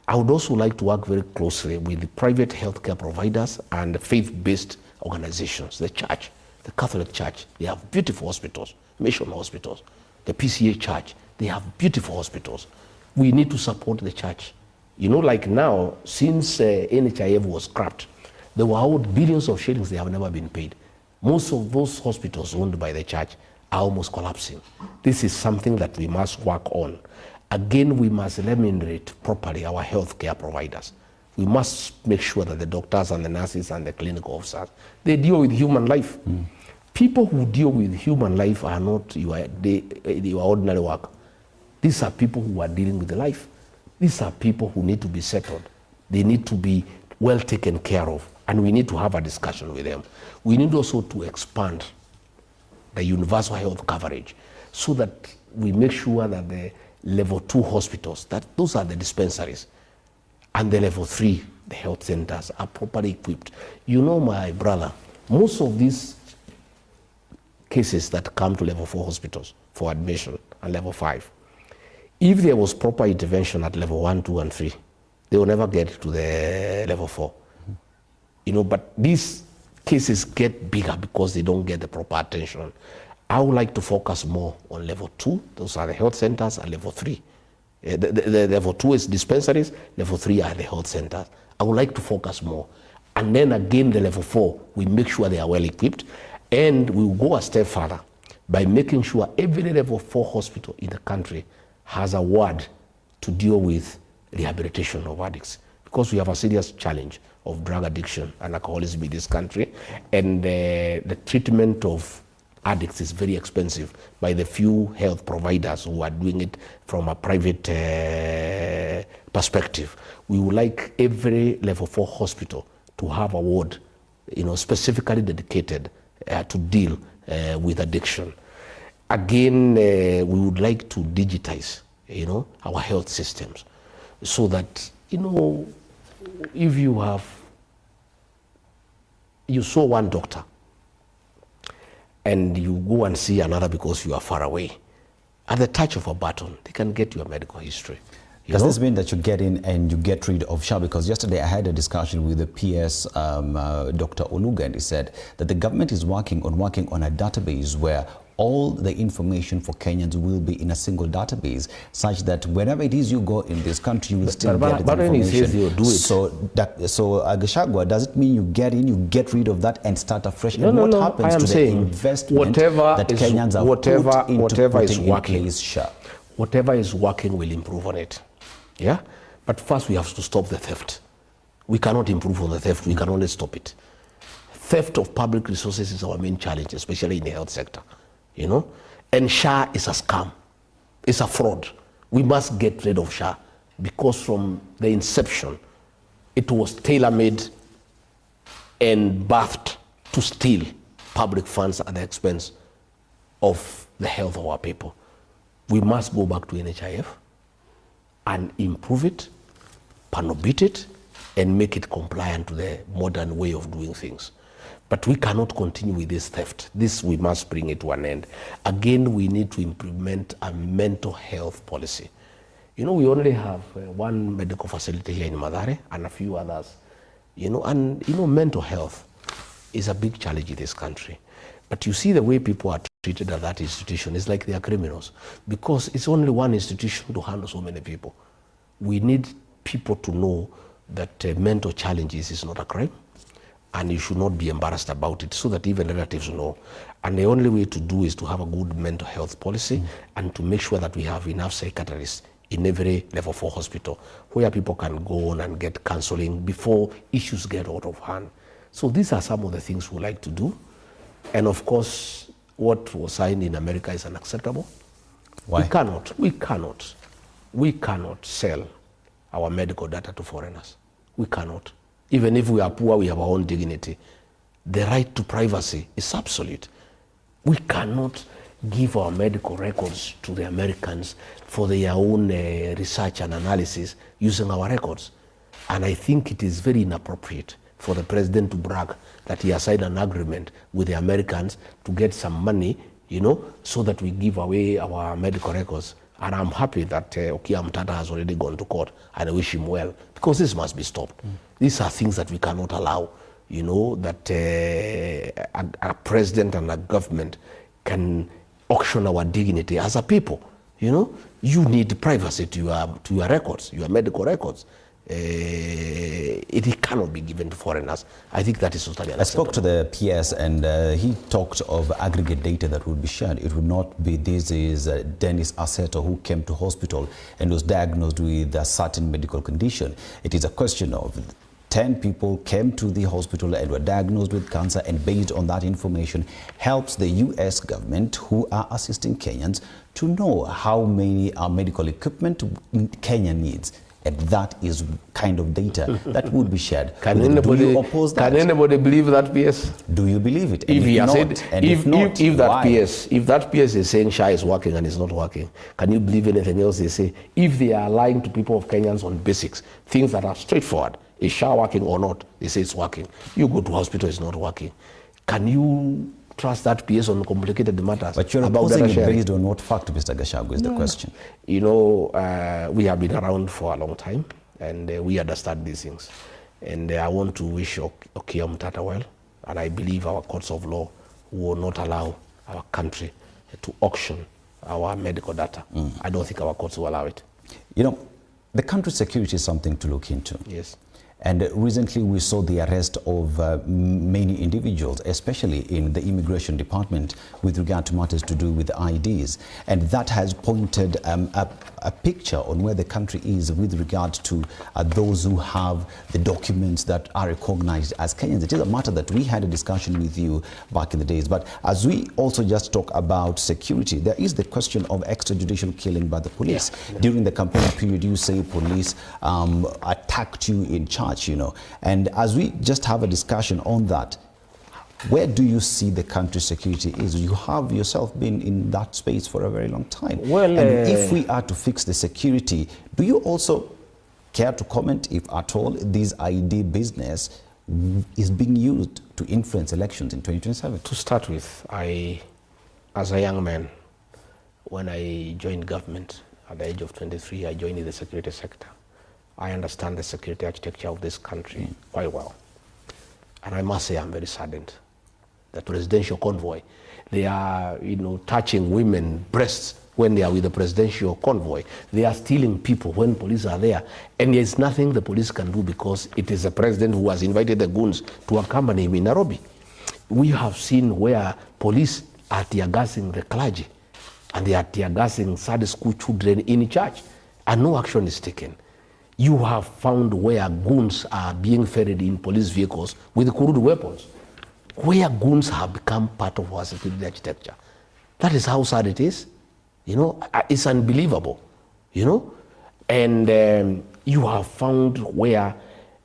I would also like to work very closely with the private healthcare providers and faith-based organizations, the church, the Catholic Church. They have beautiful hospitals, mission hospitals. The PCA Church, they have beautiful hospitals. We need to support the church. You know, like now, since NHIF was scrapped, they were owed billions of shillings. They have never been paid. Most of those hospitals owned by the church are almost collapsing. This is something that we must work on. Again, we must remunerate properly our healthcare providers. We must make sure that the doctors and the nurses and the clinical officers, they deal with human life. People who deal with human life are not your ordinary work. These are people who are dealing with life. These are people who need to be settled. They need to be well taken care of, and we need to have a discussion with them. We need also to expand the universal health coverage so that we make sure that the level 2 hospitals, that those are the dispensaries, and the level 3, the health centers, are properly equipped. You know, my brother, most of these cases that come to level 4 hospitals for admission and level 5, if there was proper intervention at level 1, 2, and 3, they will never get to the level 4. You know, but these cases get bigger because they don't get the proper attention. I would like to focus more on level 2. Those are the health centers, and level 3. The level 2 is dispensaries, level 3 are the health centers. I would like to focus more. And then again, the level 4, we make sure they are well equipped. And we will go a step further by making sure every level 4 hospital in the country has a ward to deal with rehabilitation of addicts. Because we have a serious challenge of drug addiction and alcoholism in this country. And the treatment of addicts is very expensive by the few health providers who are doing it from a private perspective. We would like every level 4 hospital to have a ward, you know, specifically dedicated to deal with addiction. Again, we would like to digitize, you know, our health systems so that, you know, if you saw one doctor and you go and see another because you are far away, at the touch of a button, they can get your medical history. Does this mean that you get in and you get rid of SHA? Because yesterday I had a discussion with the PS, Dr. Oluga, and he said that the government is working on a database where all the information for Kenyans will be in a single database, such that whenever it is you go in this country, you will still get the information. So Gachagua, does it mean you get in, you get rid of that and start afresh? No, and no, what no. happens to the investment that Kenyans have put into putting in place SHA? Whatever is working will improve on it. Yeah? But first we have to stop the theft. We cannot improve on the theft, we can only stop it. Theft of public resources is our main challenge, especially in the health sector. You know? And SHA is a scam. It's a fraud. We must get rid of SHA because from the inception, it was tailor-made and birthed to steal public funds at the expense of the health of our people. We must go back to NHIF and improve it, panobit it, and make it compliant to the modern way of doing things. But we cannot continue with this theft. This, we must bring it to an end. Again, we need to implement a mental health policy. You know, we only have one medical facility here in Mathare and a few others. You know, and you know, mental health is a big challenge in this country. But you see the way people are treated at that institution, it's like they are criminals because it's only one institution to handle so many people. We need people to know that mental challenges is not a crime and you should not be embarrassed about it so that even relatives know. And the only way to do is to have a good mental health policy and to make sure that we have enough psychiatrists in every level 4 hospital where people can go on and get counseling before issues get out of hand. So these are some of the things we like to do. And of course, what was signed in America is unacceptable. Why? We cannot sell our medical data to foreigners. We cannot. Even if we are poor, we have our own dignity. The right to privacy is absolute. We cannot give our medical records to the Americans for their own research and analysis using our records. And I think it is very inappropriate for the president to brag that he has signed an agreement with the Americans to get some money, you know, so that we give away our medical records. And I'm happy that Okia Mtata has already gone to court, and I wish him well, because this must be stopped. These are things that we cannot allow, you know, that a president and a government can auction our dignity as a people, you know. You need privacy to your records, your medical records. it cannot be given to foreigners. I think that is totally unacceptable. I spoke to the PS and he talked of aggregate data that would be shared. It would not be this is Dennis Aseto who came to hospital and was diagnosed with a certain medical condition. It is a question of 10 people came to the hospital and were diagnosed with cancer, and based on that information helps the US government who are assisting Kenyans to know how many medical equipment Kenya needs. And that is kind of data that would be shared. Can Do anybody you oppose that? Can anybody believe that PS? Do you believe it? If he has said, if that why? if that PS is saying SHA is working and it's not working, can you believe anything else they say? If they are lying to people of Kenyans on basics, things that are straightforward, is SHA working or not? They say it's working. You go to hospital, it's not working. Can you trust that PS on complicated matters? But you're opposing it based on what fact, Mr. Gachagua, is the question? You know, we have been around for a long time, and we understand these things. And I want to wish Okiya Mtata well, and I believe our courts of law will not allow our country to auction our medical data. I don't think our courts will allow it. You know, the country's security is something to look into. Yes. And recently we saw the arrest of many individuals, especially in the immigration department, with regard to matters to do with IDs. And that has pointed a picture on where the country is with regard to those who have the documents that are recognized as Kenyans. It is a matter that we had a discussion with you back in the days. But as we also just talk about security, there is the question of extrajudicial killing by the police. Yeah. During the campaign period, you say police attacked you in charge. You know, and as we just have a discussion on that, where do you see the country's security is? You have yourself been in that space for a very long time. Well, and if we are to fix the security, do you also care to comment if at all this ID business is being used to influence elections in 2027? To start with, as a young man, when I joined government at the age of 23, I joined in the security sector. I understand the security architecture of this country quite well. And I must say I'm very saddened that presidential convoy, they are, you know, touching women breasts when they are with the presidential convoy. They are stealing people when police are there. And there's nothing the police can do because it is the president who has invited the goons to accompany him in Nairobi. We have seen where police are tear-gassing the clergy and they are tear-gassing Sunday school children in church and no action is taken. You have found where goons are being ferried in police vehicles with crude weapons, where goons have become part of our security architecture. That is how sad it is. You know, it's unbelievable, you know. And you have found where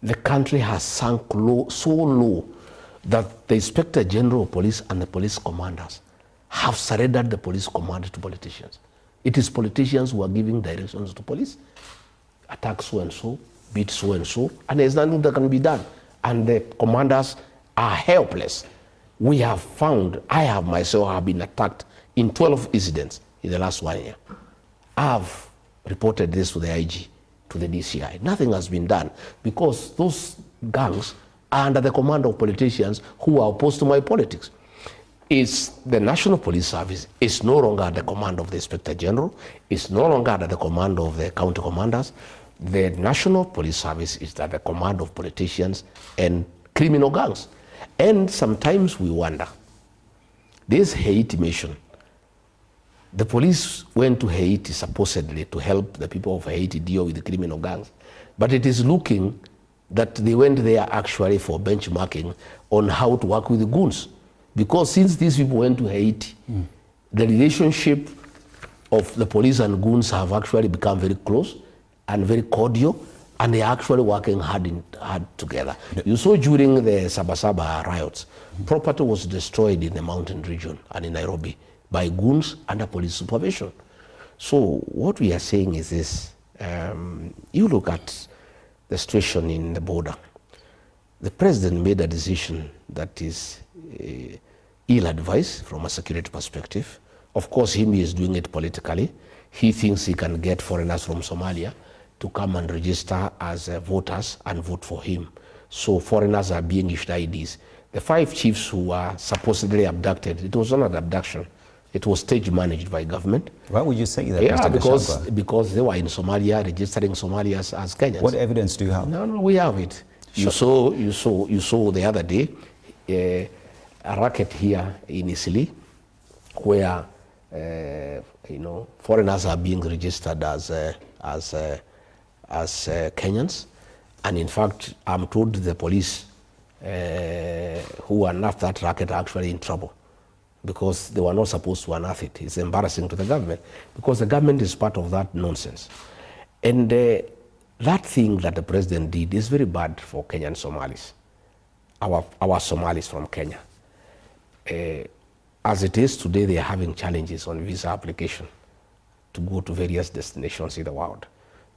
the country has sunk low, so low that the Inspector General of Police and the police commanders have surrendered the police command to politicians. It is politicians who are giving directions to police. Attack so-and-so, beat so-and-so, and there's nothing that can be done. And the commanders are helpless. We have found, I have myself have been attacked in 12 incidents in the last 1 year. I've reported this to the IG, to the DCI. Nothing has been done because those gangs are under the command of politicians who are opposed to my politics. It's the National Police Service is no longer at the command of the Inspector General. It's no longer at the command of the county commanders. The National Police Service is at the command of politicians and criminal gangs. And sometimes we wonder, this Haiti mission, the police went to Haiti supposedly to help the people of Haiti deal with the criminal gangs. But it is looking that they went there actually for benchmarking on how to work with the goons. Because since these people went to Haiti, the relationship of the police and goons have actually become very close and very cordial, and they are actually working hard together. You saw during the Sabasaba riots, property was destroyed in the mountain region and in Nairobi by goons under police supervision. So what we are saying is this, you look at the situation in the border. The president made a decision that is ill-advised from a security perspective. Of course, he is doing it politically. He thinks he can get foreigners from Somalia to come and register as voters and vote for him. So foreigners are being issued IDs. The 5 chiefs who were supposedly abducted, it was not an abduction. It was stage managed by government. Why would you say that, Yeah, Mr. Gachagua? because they were in Somalia, registering Somalia as Kenyans. What evidence do you have? No, we have it. You saw the other day a racket here in Isili, where foreigners are being registered as Kenyans, and in fact, I'm told the police who unearthed that racket are actually in trouble, because they were not supposed to unearth it. It's embarrassing to the government, because the government is part of that nonsense. And that thing that the president did is very bad for Kenyan Somalis, our Somalis from Kenya. As it is today, they are having challenges on visa application to go to various destinations in the world,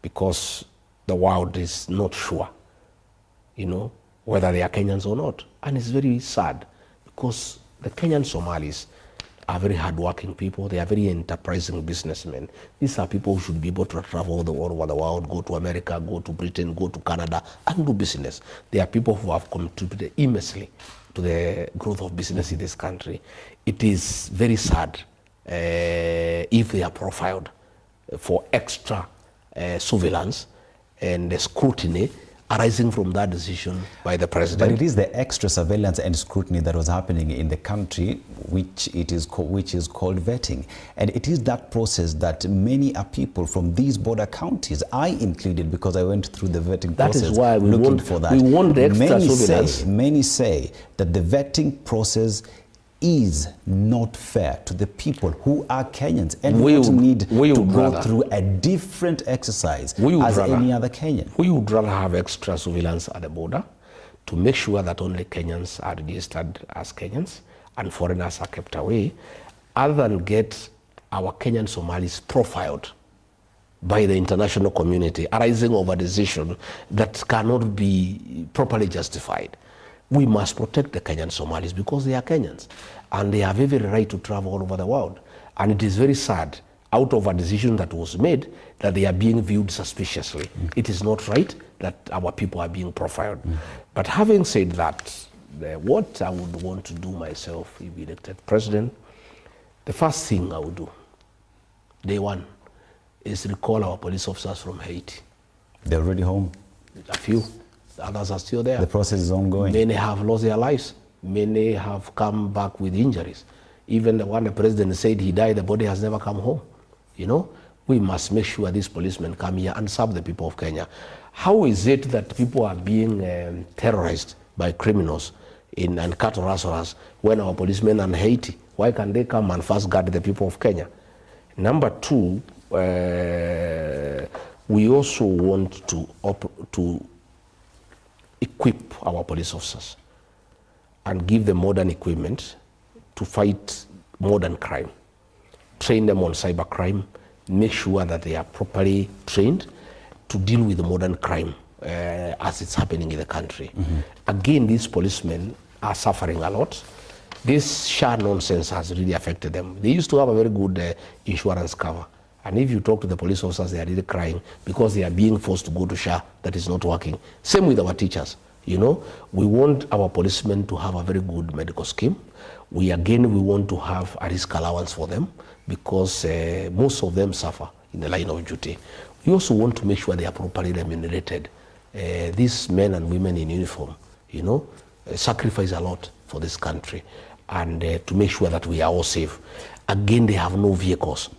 because the world is not sure, whether they are Kenyans or not. And it's very sad, because the Kenyan Somalis are very hardworking people. They are very enterprising businessmen. These are people who should be able to travel all over the world, go to America, go to Britain, go to Canada, and do business. They are people who have contributed immensely to the growth of business in this country. It is very sad if they are profiled for extra surveillance and scrutiny arising from that decision by the president. But it is the extra surveillance and scrutiny that was happening in the country, which is called vetting. And it is that process that many people from these border counties, I included, because I went through the vetting process. That is why we looking want for that. We want the extra surveillance. Many say that the vetting process is not fair to the people who are Kenyans, and we don't need to go through a different exercise as any other Kenyan. We would rather have extra surveillance at the border to make sure that only Kenyans are registered as Kenyans and foreigners are kept away, other than get our Kenyan Somalis profiled by the international community arising over a decision that cannot be properly justified. We must protect the Kenyan Somalis because they are Kenyans and they have every right to travel all over the world. And it is very sad, out of a decision that was made, that they are being viewed suspiciously. It is not right that our people are being profiled. But having said that, what I would want to do myself if elected president, the first thing I would do, day one, is recall our police officers from Haiti. They're already home. A few. Others are still there. The process is ongoing. Many have lost their lives. Many have come back with injuries. Even the one the president said he died, the body has never come home. We must make sure these policemen come here and serve the people of Kenya. How is it that people are being terrorized by criminals and cattle rustlers when our policemen are in Haiti? Why can't they come and first guard the people of Kenya? Number two, we also want to equip our police officers and give them modern equipment to fight modern crime. Train them on cyber crime, make sure that they are properly trained to deal with the modern crime as it's happening in the country. Again, these policemen are suffering a lot. This SHA nonsense has really affected them. They used to have a very good insurance cover. And if you talk to the police officers, they are really crying because they are being forced to go to SHA that is not working. Same with our teachers. We want our policemen to have a very good medical scheme. We want to have a risk allowance for them because most of them suffer in the line of duty. We also want to make sure they are properly remunerated. These men and women in uniform, sacrifice a lot for this country and to make sure that we are all safe. Again, they have no vehicles,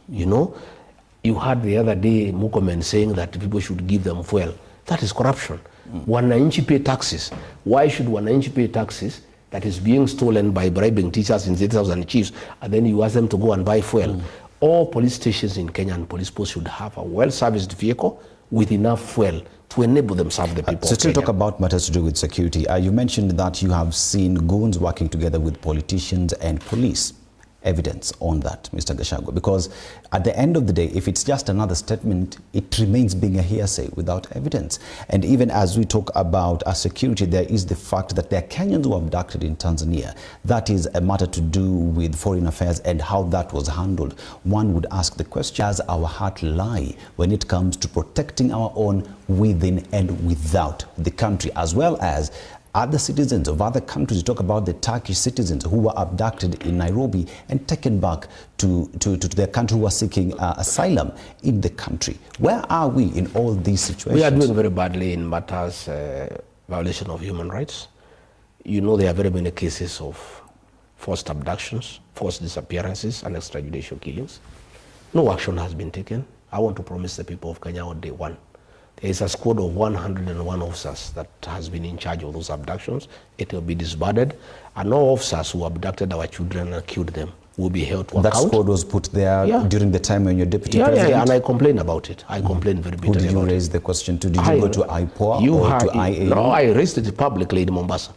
You heard the other day Mukomen saying that people should give them fuel. That is corruption. Wananchi pay taxes. Why should Wananchi pay taxes that is being stolen by bribing teachers and states and chiefs, and then you ask them to go and buy fuel? All police stations in Kenya and police posts should have a well-serviced vehicle with enough fuel to enable them serve the people. So still talk about matters to do with security. You mentioned that you have seen goons working together with politicians and police. Evidence on that, Mr. Gachagua, because at the end of the day, if it's just another statement, it remains being a hearsay without evidence. And even as we talk about security, there is the fact that there are Kenyans who are abducted in Tanzania. That is a matter to do with foreign affairs and how that was handled. One would ask the question, does our heart lie when it comes to protecting our own within and without the country, as well as other citizens of other countries. Talk about the Turkish citizens who were abducted in Nairobi and taken back to their country, who are seeking asylum in the country. Where are we in all these situations? We are doing very badly in matters violation of human rights. You know, there are very many cases of forced abductions, forced disappearances, and extrajudicial killings. No action has been taken. I want to promise the people of Kenya on day one. There is a squad of 101 officers that has been in charge of those abductions. It will be disbanded, and all officers who abducted our children and killed them will be held to account. That squad was put there during the time when you're deputy president? Yeah, and I complained about it. I complained very bitterly. Who did you raise the question to? Did you go to IPOA or to IAU? No, I raised it publicly in Mombasa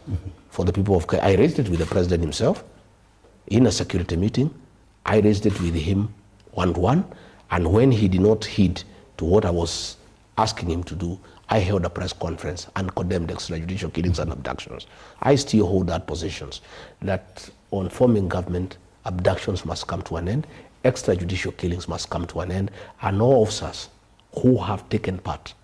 for the people of Kenya. I raised it with the president himself in a security meeting. I raised it with him one-to-one, and when he did not heed to what I was asking him to do, I held a press conference and condemned extrajudicial killings and abductions. I still hold that positions, that on forming government, abductions must come to an end, extrajudicial killings must come to an end, and all officers who have taken part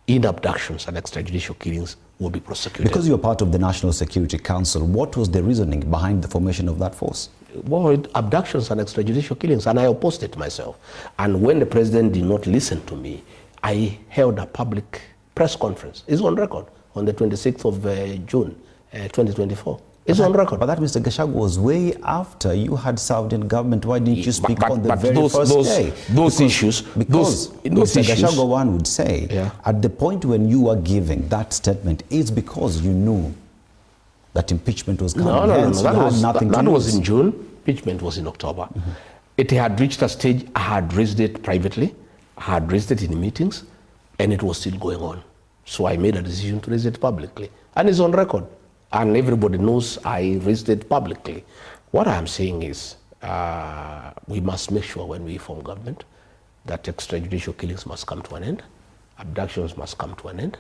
in abductions and extrajudicial killings will be prosecuted. Because you're part of the National Security Council, what was the reasoning behind the formation of that force? Well, abductions and extrajudicial killings, and I opposed it myself. And when the president did not listen to me, I held a public press conference. It's on record on the 26th of June, 2024. It's on record. But that, Mr. Gachagua, was way after you had served in government. Why didn't you speak on the very first day? Those issues. Because Mr. Gachagua, one would say, at the point when you were giving that statement, it's because you knew that impeachment was coming. No. That was in June. Impeachment was in October. It had reached a stage, I had raised it privately, I had raised it in meetings, and it was still going on. So I made a decision to raise it publicly. And it's on record. And everybody knows I raised it publicly. What I'm saying is, we must make sure when we form government that extrajudicial killings must come to an end, abductions must come to an end,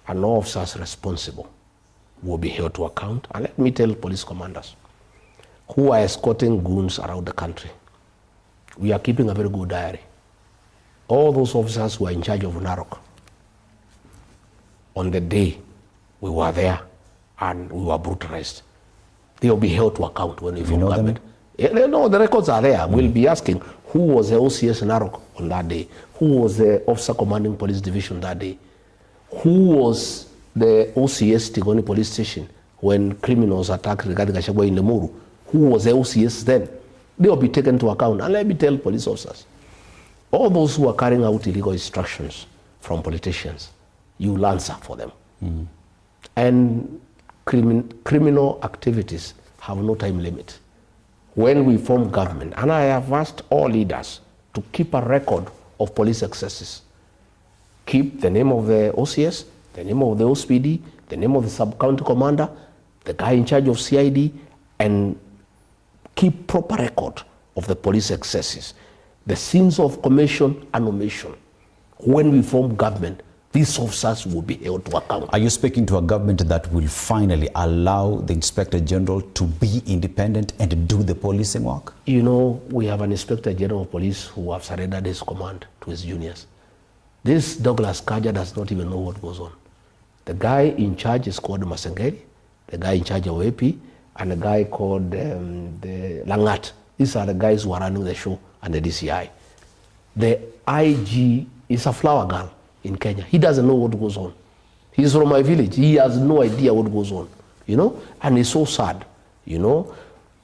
and all officers responsible will be held to account. And let me tell police commanders who are escorting goons around the country, we are keeping a very good diary. All those officers who are in charge of Narok, on the day we were there and we were brutalized, they will be held to account when we form government. No, the records are there. We'll be asking who was the OCS Narok on that day, who was the officer commanding police division that day, who was the OCS Tigoni police station when criminals attacked Rigathi Gachagua in Lemuru, who was the OCS then. They will be taken to account. And let me tell police officers, all those who are carrying out illegal instructions from politicians, you will answer for them. And criminal activities have no time limit. When we form government, and I have asked all leaders to keep a record of police excesses. Keep the name of the OCS, the name of the OSPD, the name of the sub-county commander, the guy in charge of CID, and keep proper record of the police excesses, the sins of commission and omission. When we form government, these officers will be held to account. Are you speaking to a government that will finally allow the Inspector General to be independent and do the policing work? You know, we have an Inspector General of Police who have surrendered his command to his juniors. This Douglas Kaja does not even know what goes on. The guy in charge is called Masengeri, the guy in charge of AP, and a guy called the Langat. These are the guys who are running the show and the DCI. The IG is a flower girl in Kenya. He doesn't know what goes on. He's from my village. He has no idea what goes on, you know, and it's so sad, you know.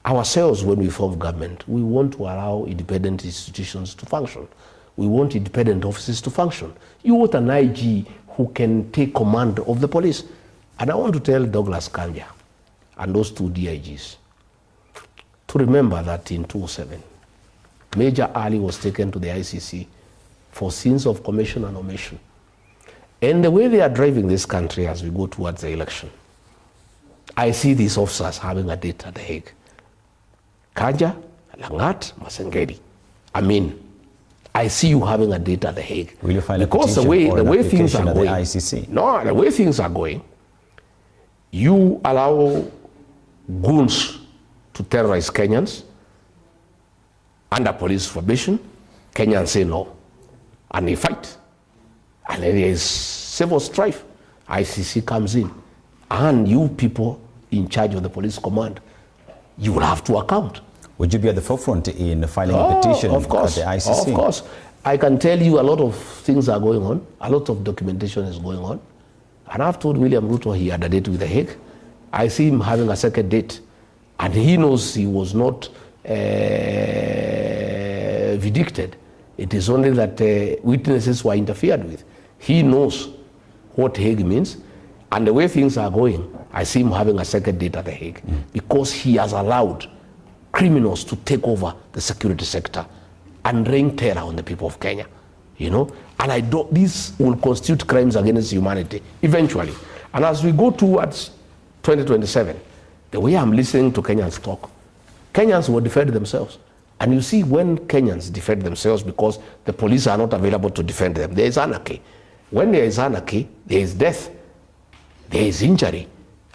Ourselves, when we form government, we want to allow independent institutions to function. We want independent offices to function. You want an IG who can take command of the police. And I want to tell Douglas Kanja and those two DIGs to remember that in 2007, Major Ali was taken to the ICC for sins of commission and omission. And the way they are driving this country as we go towards the election, I see these officers having a date at The Hague. Kanja, Langat, Masengeri. I mean, I see you having a date at The Hague. Will you file a petition the way things are going, the ICC? No, the way things are going, you allow goons to terrorize Kenyans under police formation. Kenyans say no, and they fight. And then there is civil strife. ICC comes in. And you people in charge of the police command, you will have to account. Would you be at the forefront in filing a petition of course, at the ICC? Of course. I can tell you a lot of things are going on. A lot of documentation is going on. And I've told William Ruto he had a date with The Hague. I see him having a second date. And he knows he was not vindicated. It is only that witnesses were interfered with. He knows what Hague means. And the way things are going, I see him having a second date at The Hague because he has allowed criminals to take over the security sector and rain terror on the people of Kenya, you know. And I don't, these will constitute crimes against humanity eventually. And as we go towards 2027, the way I'm listening to Kenyans talk, Kenyans will defend themselves. And you see, when Kenyans defend themselves because the police are not available to defend them, there is anarchy. When there is anarchy, there is death, there is injury,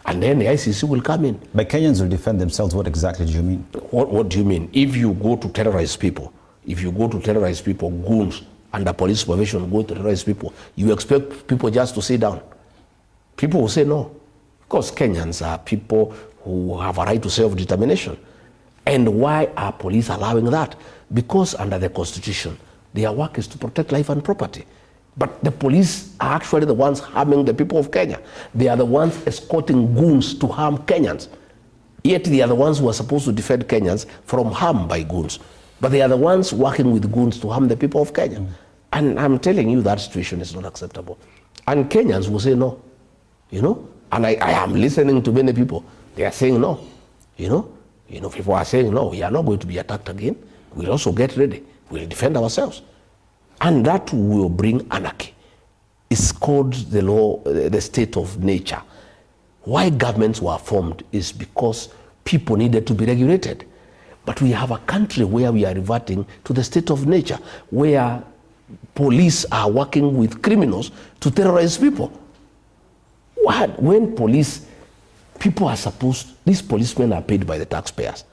and then the ICC will come in. But Kenyans will defend themselves. What exactly do you mean? What do you mean? If you go to terrorize people, goons under police supervision go to terrorize people, you expect people just to sit down? People will say no. Because Kenyans are people who have a right to self-determination. And why are police allowing that? Because under the Constitution, their work is to protect life and property. But the police are actually the ones harming the people of Kenya. They are the ones escorting goons to harm Kenyans. Yet they are the ones who are supposed to defend Kenyans from harm by goons. But they are the ones working with goons to harm the people of Kenya. And I'm telling you that situation is not acceptable. And Kenyans will say no, you know. And I am listening to many people. They are saying no, you know. People are saying no, we are not going to be attacked again. We'll also get ready. We'll defend ourselves. And that will bring anarchy. It's called the law, the state of nature. Why governments were formed is because people needed to be regulated. But we have a country where we are reverting to the state of nature, where police are working with criminals to terrorize people. When people are supposed, these policemen are paid by the taxpayers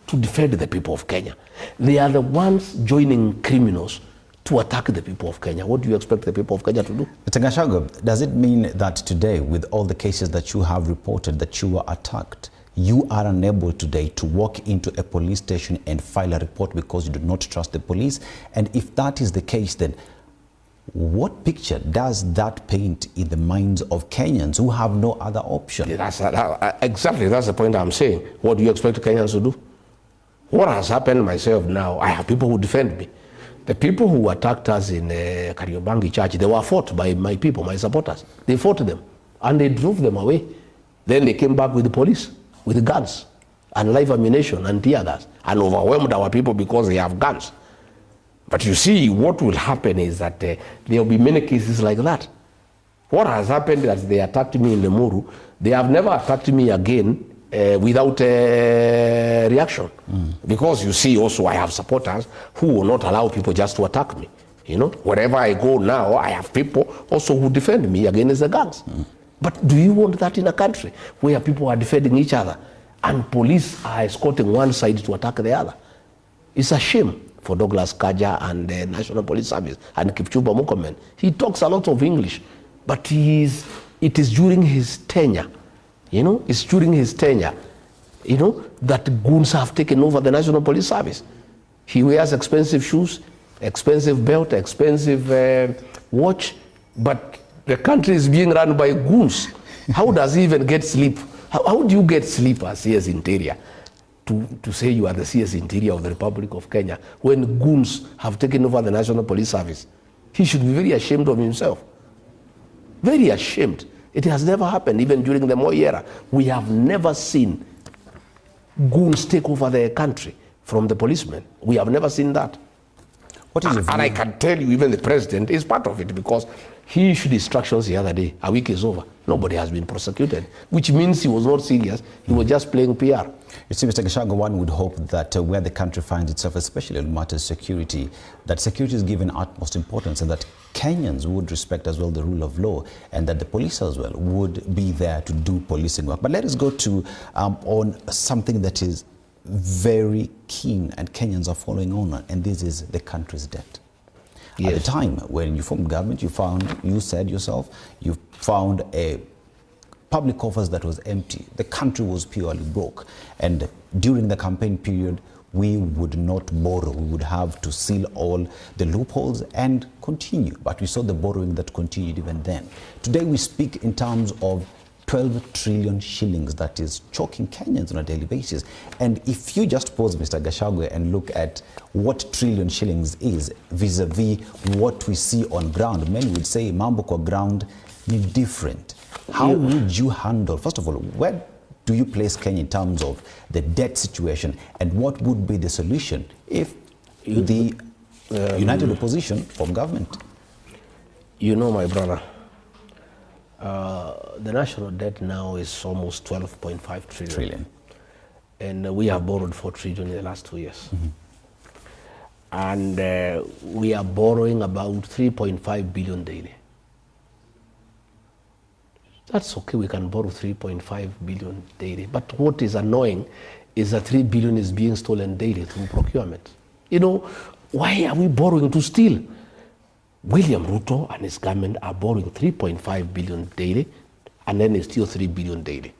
to defend the people of Kenya. They are the ones joining criminals to attack the people of Kenya. What do you expect the people of Kenya to do? Mr. Gachagua, does it mean that today, with all the cases that you have reported that you were attacked, you are unable today to walk into a police station and file a report because you do not trust the police? And if that is the case, then what picture does that paint in the minds of Kenyans who have no other option? Exactly, that's the point I'm saying. What do you expect Kenyans to do? What has happened myself now, I have people who defend me. The people who attacked us in Kariobangi Church, they were fought by my people, my supporters. They fought them and they drove them away. Then they came back with the police, with guns and live ammunition and tear gas, and overwhelmed our people because they have guns. But you see, what will happen is that there will be many cases like that. What has happened is they attacked me in Lemuru. They have never attacked me again without reaction. Because you see also I have supporters who will not allow people just to attack me. You know, wherever I go now, I have people also who defend me against the gangs. But do you want that in a country where people are defending each other and police are escorting one side to attack the other? It's a shame for Douglas Kaja and the National Police Service and Kipchumba Murkomen. He talks a lot of English, but it is during his tenure, you know, it's during his tenure, you know, that goons have taken over the National Police Service. He wears expensive shoes, expensive belt, expensive watch, but the country is being run by goons. How does he even get sleep? How do you get sleep as CS Interior to say you are the CS Interior of the Republic of Kenya when goons have taken over the National Police Service? He should be very ashamed of himself. Very ashamed. It has never happened, even during the Moi era. We have never seen goons take over the country from the policemen. We have never seen that. What is and I can tell you, even the president is part of it, because he issued instructions the other day. A week is over. Nobody has been prosecuted, which means he was not serious. He was just playing PR. You see, Mr. Gachagua, one would hope that where the country finds itself, especially in matters of security, that security is given utmost importance and that Kenyans would respect as well the rule of law and that the police as well would be there to do policing work. But let us go to on something that is very keen and Kenyans are following on, and this is the country's debt. Yes. At the time when you formed government, you said yourself, you found a public coffers that was empty. The country was purely broke. And during the campaign period, we would not borrow. We would have to seal all the loopholes and continue. But we saw the borrowing that continued even then. Today we speak in terms of 12 trillion shillings that is choking Kenyans on a daily basis. And if you just pause, Mr. Gachagua, and look at what trillion shillings is vis-a-vis what we see on ground, many would say mambo kwa ground ni different. How would you handle, first of all, where do you place Kenya in terms of the debt situation, and what would be the solution if the united opposition from government? You know, my brother, the national debt now is almost 12.5 trillion. And we have borrowed 4 trillion in the last 2 years. And we are borrowing about 3.5 billion daily. That's okay, we can borrow 3.5 billion daily. But what is annoying is that 3 billion is being stolen daily through procurement. You know, why are we borrowing to steal? William Ruto and his government are borrowing 3.5 billion daily, and then it's still 3 billion daily.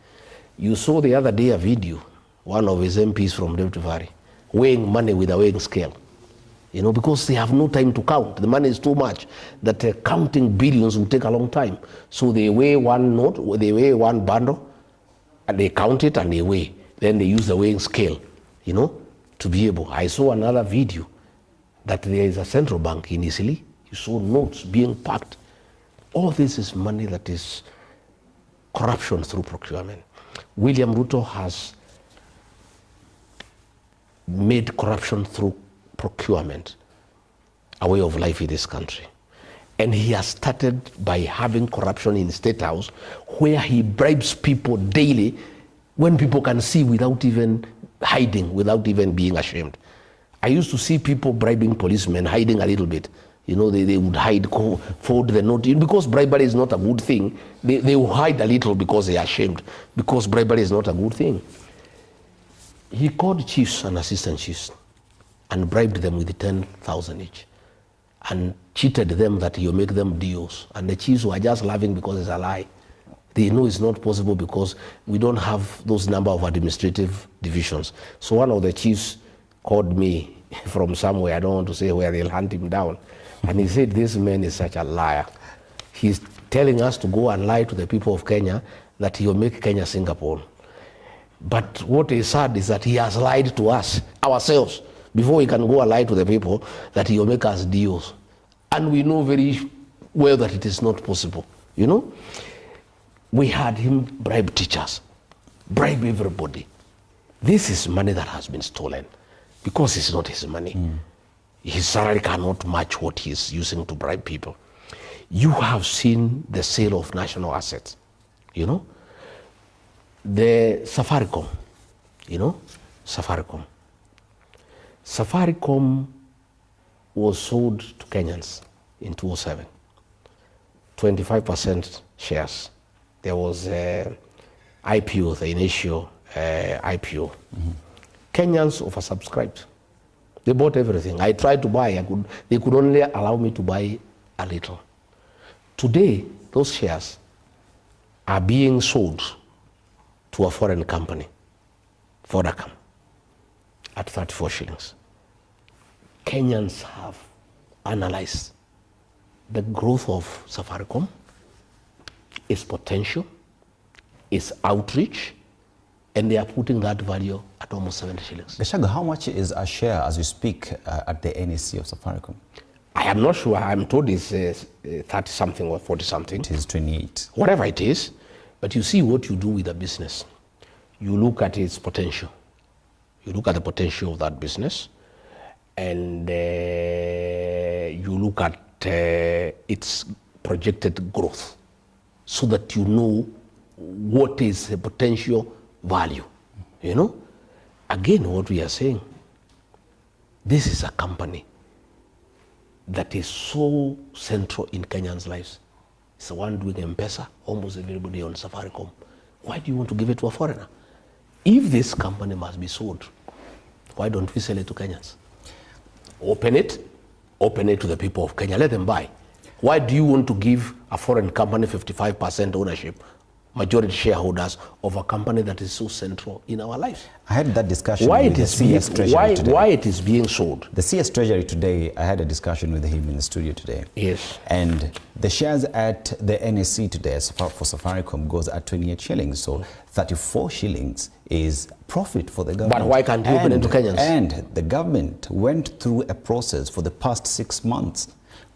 You saw the other day a video, one of his MPs from Rift Valley, weighing money with a weighing scale. You know, because they have no time to count. The money is too much that counting billions will take a long time. So they weigh one note, they weigh one bundle, and they count it and they weigh. Then they use the weighing scale, you know, to be able. I saw another video that there is a central bank in Italy. You saw notes being packed. All this is money that is corruption through procurement. William Ruto has made corruption through procurement a way of life in this country. And he has started by having corruption in the State House, where he bribes people daily when people can see without even hiding, without even being ashamed. I used to see people bribing policemen, hiding a little bit. You know, they would hide, fold the note. Because bribery is not a good thing, they will hide a little because they are ashamed, because bribery is not a good thing. He called chiefs and assistant chiefs and bribed them with 10,000 each, and cheated them that he'll make them DOs. And the chiefs were just laughing because it's a lie. They know it's not possible because we don't have those number of administrative divisions. So one of the chiefs called me from somewhere, I don't want to say where, they'll hunt him down. And he said, this man is such a liar. He's telling us to go and lie to the people of Kenya that he'll make Kenya Singapore. But what is sad is that he has lied to us, ourselves, before he can go and lie to the people that he will make us DOs. And we know very well that it is not possible, you know? We had him bribe teachers, bribe everybody. This is money that has been stolen because it's not his money. His salary cannot match what he's using to bribe people. You have seen the sale of national assets, you know? The Safaricom, you know, Safaricom was sold to Kenyans in 2007, 25% shares. There was IPO, the initial IPO. Kenyans oversubscribed. They bought everything. I tried to buy, they could only allow me to buy a little. Today, those shares are being sold to a foreign company, Vodacom, at 34 shillings. Kenyans have analyzed the growth of Safaricom, its potential, its outreach, and they are putting that value at almost 70 shillings. Gachagua, how much is a share as we speak at the NEC of Safaricom? I am not sure. I'm told it's 30-something or 40-something. It is 28. Whatever it is. But you see what you do with a business. You look at its potential. You look at the potential of that business, and you look at its projected growth, so that you know what is the potential value. You know? Again, what we are saying, this is a company that is so central in Kenyans' lives. It's the one doing M-Pesa, almost everybody on Safaricom. Why do you want to give it to a foreigner? If this company must be sold, why don't we sell it to Kenyans? Open it to the people of Kenya, let them buy. Why do you want to give a foreign company 55% ownership majority shareholders of a company that is so central in our lives. I had that discussion Why with it the is CS being, Treasury today. why it is being sold? The CS Treasury today, I had a discussion with him in the studio today. Yes. And the shares at the NSC today for Safaricom goes at 28 shillings. So 34 shillings is profit for the government. But why can't you open it to Kenyans? And the government went through a process for the past 6 months,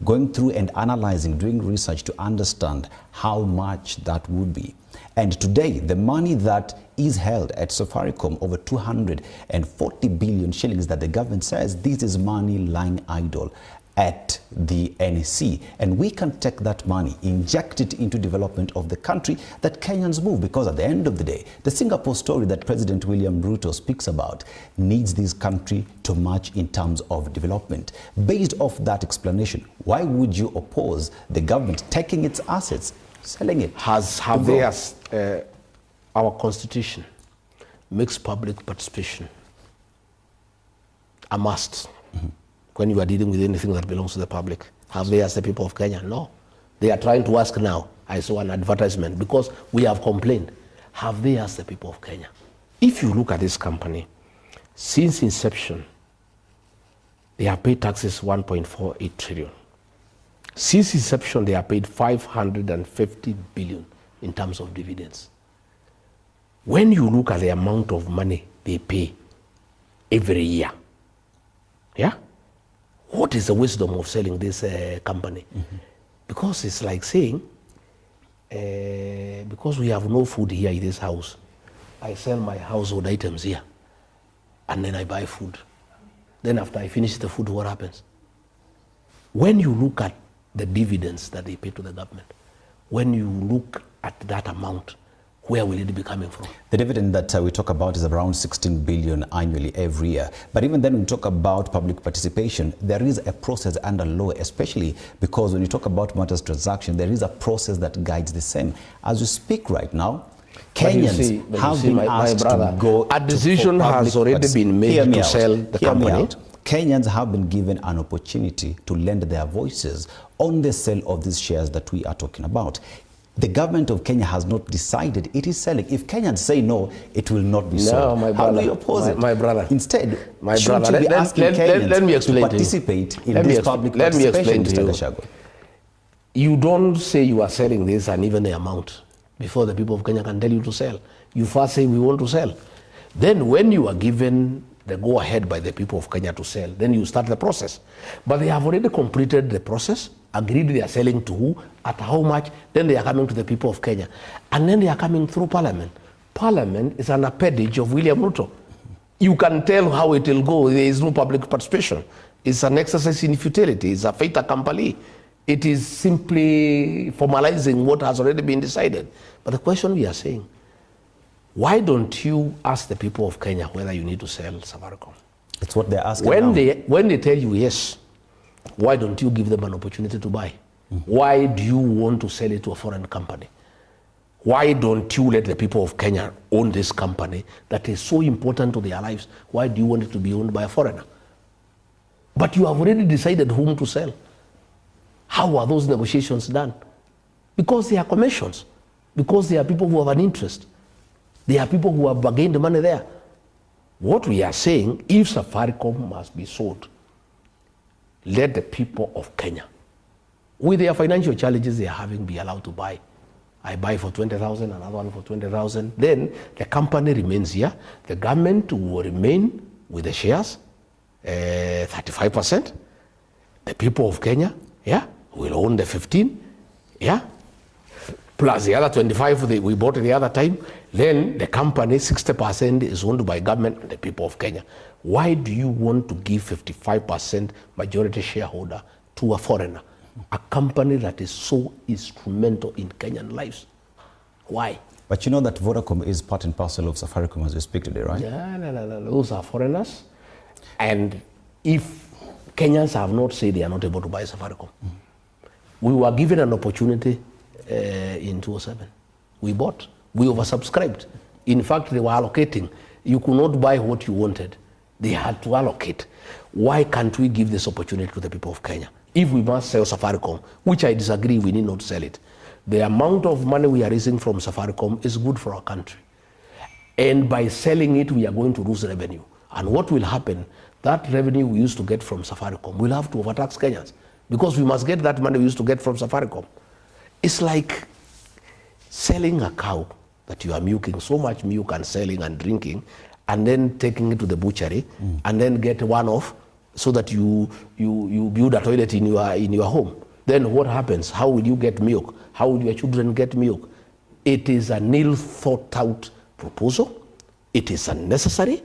going through and analyzing, doing research to understand how much that would be. And today, the money that is held at Safaricom, over 240 billion shillings that the government says this is money lying idle at the NEC. And we can take that money, inject it into development of the country that Kenyans move. Because at the end of the day, the Singapore story that President William Ruto speaks about needs this country to march in terms of development. Based off that explanation, why would you oppose the government taking its assets, selling it? Our constitution makes public participation a must. When you are dealing with anything that belongs to the public. Have they asked the people of Kenya? No. They are trying to ask now. I saw an advertisement because we have complained. Have they asked the people of Kenya? If you look at this company, since inception, they have paid taxes 1.48 trillion. Since inception, they have paid 550 billion in terms of dividends. When you look at the amount of money they pay every year, yeah? What is the wisdom of selling this company? Because it's like saying, because we have no food here in this house, I sell my household items here, and then I buy food. Then after I finish the food, what happens? When you look at the dividends that they pay to the government, when you look at that amount, where will it be coming from? The dividend that we talk about is around 16 billion annually every year. But even then, when we talk about public participation, there is a process under law, especially because when you talk about matters transaction, there is a process that guides the same. As we speak right now, Kenyans have been asked to go. A decision has already been made to sell the company. Kenyans have been given an opportunity to lend their voices on the sale of these shares that we are talking about. The government of Kenya has not decided it is selling. If Kenyans say no, it will not be sold. My brother, how do you oppose it? My brother. Instead, shouldn't you be asking Kenyans to participate in this public participation, Mr. Gachagua? You don't say you are selling this and even the amount before the people of Kenya can tell you to sell. You first say we want to sell. Then when you are given the go-ahead by the people of Kenya to sell, then you start the process. But they have already completed the process, agreed they are selling to who, at how much, then they are coming to the people of Kenya. And then they are coming through Parliament. Parliament is an appendage of William Ruto. You can tell how it will go. There is no public participation. It's an exercise in futility. It's a fait accompli. It is simply formalizing what has already been decided. But the question we are saying, why don't you ask the people of Kenya whether you need to sell Safaricom? It's what they're asking when now. When they tell you yes, why don't you give them an opportunity to buy? Why do you want to sell it to a foreign company? Why don't you let the people of Kenya own this company that is so important to their lives? Why do you want it to be owned by a foreigner? But you have already decided whom to sell. How are those negotiations done? Because they are commissions. Because they are people who have an interest. They are people who have gained money there. What we are saying, if Safaricom must be sold, let the people of Kenya, with their financial challenges they are having, be allowed to buy. I buy for 20,000, another one for 20,000. Then the company remains here. The government will remain with the shares, 35%. The people of Kenya, yeah, will own the 15, yeah, plus the other 25 we bought the other time. Then the company, 60% is owned by government and the people of Kenya. Why do you want to give 55% majority shareholder to a foreigner? A company that is so instrumental in Kenyan lives. Why? But you know that Vodacom is part and parcel of Safaricom as we speak today, right? No. Those are foreigners. And if Kenyans have not said they are not able to buy Safaricom, we were given an opportunity in 2007. We bought. We oversubscribed. In fact, they were allocating. You could not buy what you wanted. They had to allocate. Why can't we give this opportunity to the people of Kenya? If we must sell Safaricom, which I disagree, we need not sell it. the amount of money we are raising from Safaricom is good for our country. And by selling it, we are going to lose revenue. And what will happen, that revenue we used to get from Safaricom, we'll have to overtax Kenyans because we must get that money we used to get from Safaricom. It's like selling a cow that you are milking so much milk and selling and drinking, and then taking it to the butchery, and then get one off so that you build a toilet in your home. Then what happens? How will you get milk? How will your children get milk? It is a ill thought out proposal. It is unnecessary,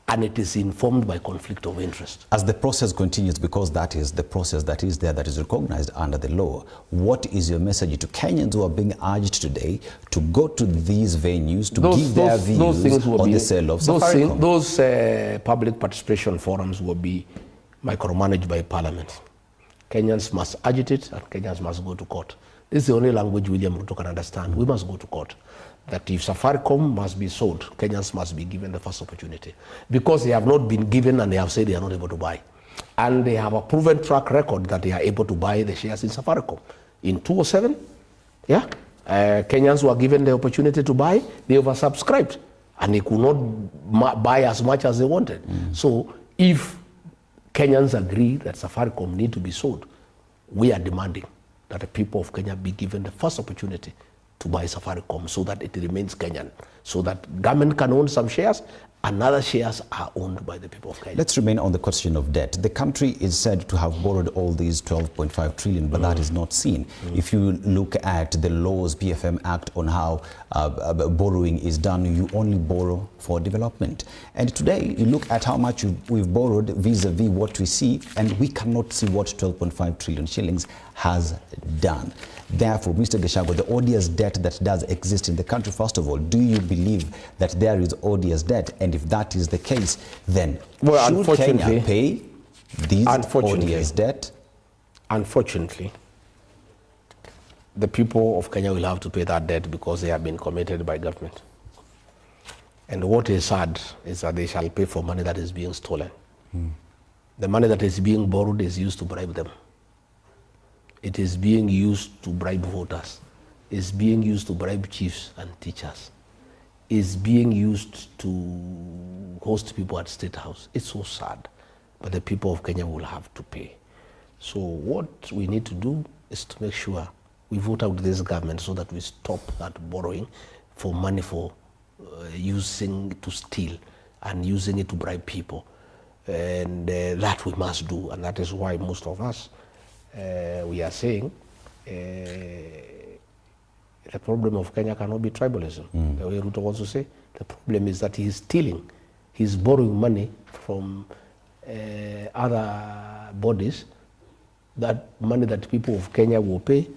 and it is informed by conflict of interest. As the process continues, because that is the process that is there, that is recognized under the law, what is your message to Kenyans who are being urged today to go to these venues to give their views on the sale of Safaricom? Those public participation forums will be micromanaged by Parliament. Kenyans must agitate and Kenyans must go to court. This is the only language William Ruto can understand. We must go to court. That if Safaricom must be sold, Kenyans must be given the first opportunity. Because they have not been given and they have said they are not able to buy. And they have a proven track record that they are able to buy the shares in Safaricom. In 2007, Kenyans were given the opportunity to buy, they oversubscribed. And they could not buy as much as they wanted. So if Kenyans agree that Safaricom need to be sold, we are demanding that the people of Kenya be given the first opportunity to buy Safaricom so that it remains Kenyan, so that government can own some shares and other shares are owned by the people of Kenya. Let's remain on the question of debt. The country is said to have borrowed all these 12.5 trillion, but that is not seen. If you look at the laws, PFM Act on how borrowing is done, you only borrow for development. And today, you look at how much we've borrowed vis-a-vis what we see, and we cannot see what 12.5 trillion shillings has done. Therefore, Mr. Gachagua, the odious debt that does exist in the country, first of all, do you believe that there is odious debt? And if that is the case, then should Kenya pay this odious debt? Unfortunately, the people of Kenya will have to pay that debt because they have been committed by government. And what is sad is that they shall pay for money that is being stolen. The money that is being borrowed is used to bribe them. It is being used to bribe voters. It's being used to bribe chiefs and teachers. It's being used to host people at State House. It's so sad. But the people of Kenya will have to pay. So what we need to do is to make sure we vote out this government so that we stop that borrowing for money for using to steal and using it to bribe people. And that we must do. And that is why most of us we are saying the problem of Kenya cannot be tribalism. The way Ruto wants to say, the problem is that he is stealing. He's borrowing money from other bodies, that money that people of Kenya will pay,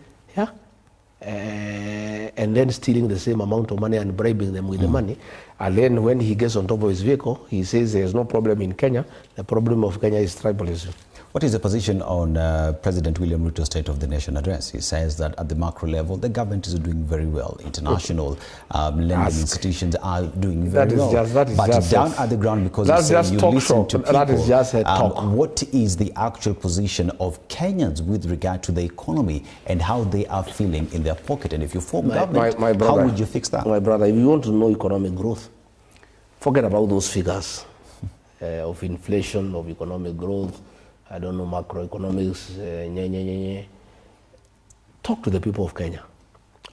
and then stealing the same amount of money and bribing them with the money. And then when he gets on top of his vehicle, he says there's no problem in Kenya. The problem of Kenya is tribalism. What is the position on President William Ruto's State of the Nation address? He says that at the macro level, the government is doing very well. International lending institutions are doing very well. But down at the ground, because you listen to people, that is just a talk. What is the actual position of Kenyans with regard to the economy and how they are feeling in their pocket? And if you form government, my brother, how would you fix that? My brother, if you want to know economic growth, forget about those figures of inflation, of economic growth, I don't know, macroeconomics, Talk to the people of Kenya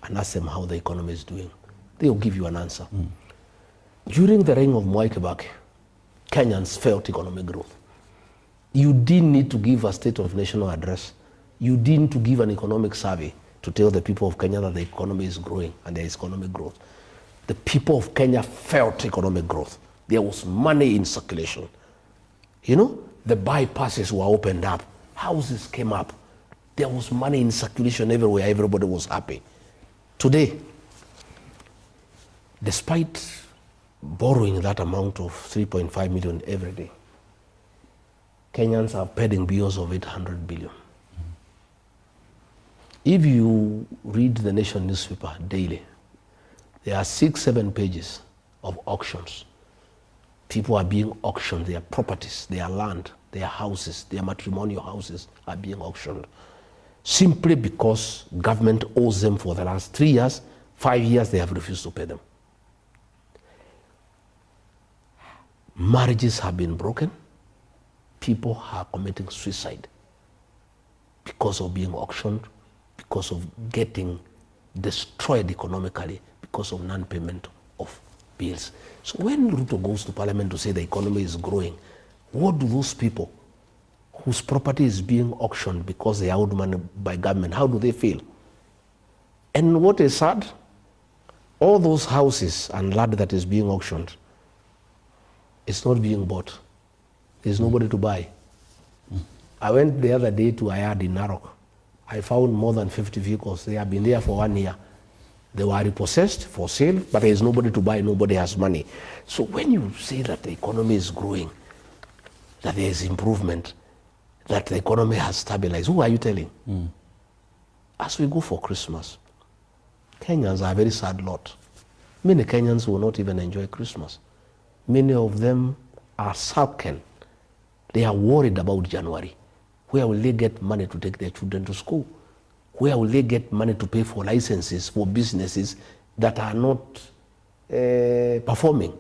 and ask them how the economy is doing. They will give you an answer. During the reign of Mwai Kibaki, Kenyans felt economic growth. You didn't need to give a State of National address. You didn't need to give an economic survey to tell the people of Kenya that the economy is growing and there is economic growth. The people of Kenya felt economic growth. There was money in circulation. You know, the bypasses were opened up. Houses came up. There was money in circulation everywhere. Everybody was happy. Today, despite borrowing that amount of 3.5 million every day, Kenyans are paying bills of 800 billion. If you read the Nation newspaper daily, there are 6-7 pages of auctions. People are being auctioned, their properties, their land, their houses, their matrimonial houses are being auctioned. simply because government owes them for the last 3 years, 5 years, they have refused to pay them. Marriages have been broken. People are committing suicide because of being auctioned, because of getting destroyed economically, because of non-payment of bills. So when Ruto goes to parliament to say the economy is growing, what do those people whose property is being auctioned because they are owed money by government, how do they feel? And what is sad, all those houses and land that is being auctioned, it's not being bought. There's nobody to buy. I went the other day to Ayad in Narok. I found more than 50 vehicles. They have been there for 1 year. They were repossessed for sale, but there is nobody to buy, nobody has money. So when you say that the economy is growing, that there is improvement, that the economy has stabilized, who are you telling? As we go for Christmas, Kenyans are a very sad lot. Many Kenyans will not even enjoy Christmas. Many of them are sulking. They are worried about January. Where will they get money to take their children to school? Where will they get money to pay for licenses for businesses that are not performing?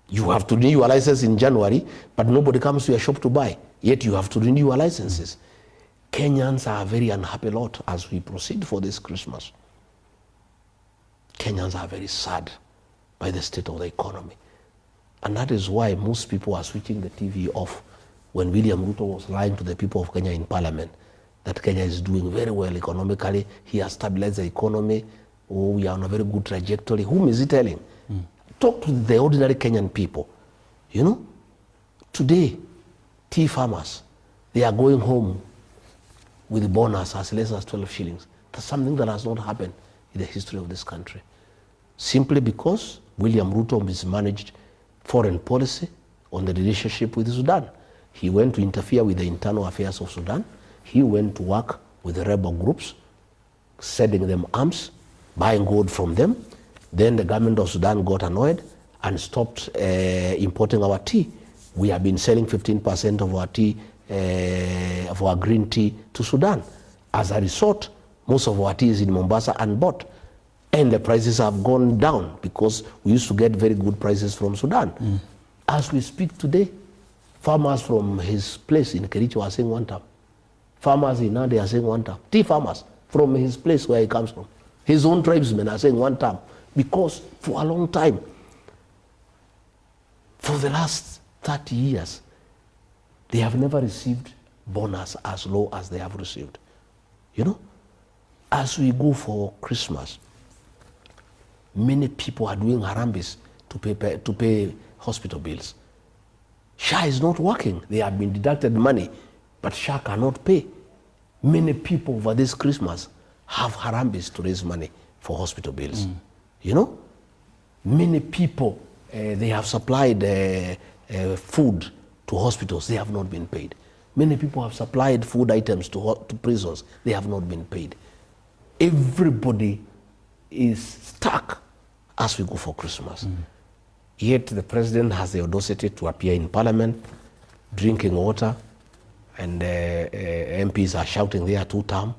You have to renew your license in January, but nobody comes to your shop to buy. Yet you have to renew your licenses. Kenyans are a very unhappy lot as we proceed for this Christmas. Kenyans are very sad by the state of the economy. And that is why most people are switching the TV off when William Ruto was lying to the people of Kenya in parliament that Kenya is doing very well economically. He has stabilized the economy. Oh, we are on a very good trajectory. Whom is he telling? Talk to the ordinary Kenyan people. You know, today, tea farmers, they are going home with a bonus as less as 12 shillings. That's something that has not happened in the history of this country. Simply because William Ruto mismanaged foreign policy on the relationship with Sudan. He went to interfere with the internal affairs of Sudan. He went to work with the rebel groups, sending them arms, buying gold from them. Then the government of Sudan got annoyed and stopped importing our tea. We have been selling 15% of our tea, of our green tea to Sudan. As a result, most of our tea is in Mombasa and bought. And the prices have gone down because we used to get very good prices from Sudan. As we speak today, farmers from his place in Kericho are saying one term. Farmers in Nandi are saying one term. Tea farmers from his place where he comes from. His own tribesmen are saying one term. Because for a long time, for the last 30 years, they have never received bonus as low as they have received. You know, as we go for Christmas, many people are doing harambis to pay hospital bills. SHA is not working. They have been deducted money, but SHA cannot pay. Many people over this Christmas have harambis to raise money for hospital bills. You know, many people, they have supplied food to hospitals. They have not been paid. Many people have supplied food items to prisons. They have not been paid. Everybody is stuck as we go for Christmas. Yet the president has the audacity to appear in parliament, drinking water, and MPs are shouting there 2 term,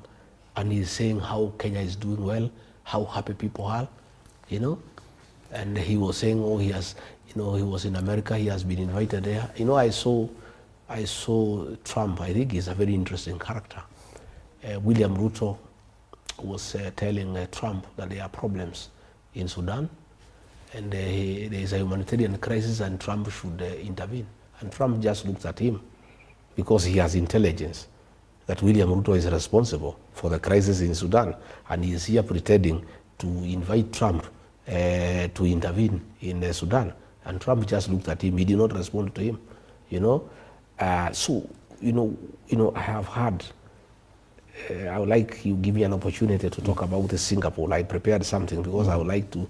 and he's saying how Kenya is doing well, how happy people are, you know. And he was saying, oh, he has, you know, he was in America, he has been invited there. You know, I saw Trump. I think he's a very interesting character. William Ruto was telling Trump that there are problems in Sudan, and there is a humanitarian crisis and Trump should intervene. And Trump just looked at him because he has intelligence that William Ruto is responsible for the crisis in Sudan, and he is here pretending to invite Trump to intervene in Sudan. And Trump just looked at him. He did not respond to him, you know. So, you know, I have had, I would like you give me an opportunity to talk about the Singapore. I prepared something because I would like to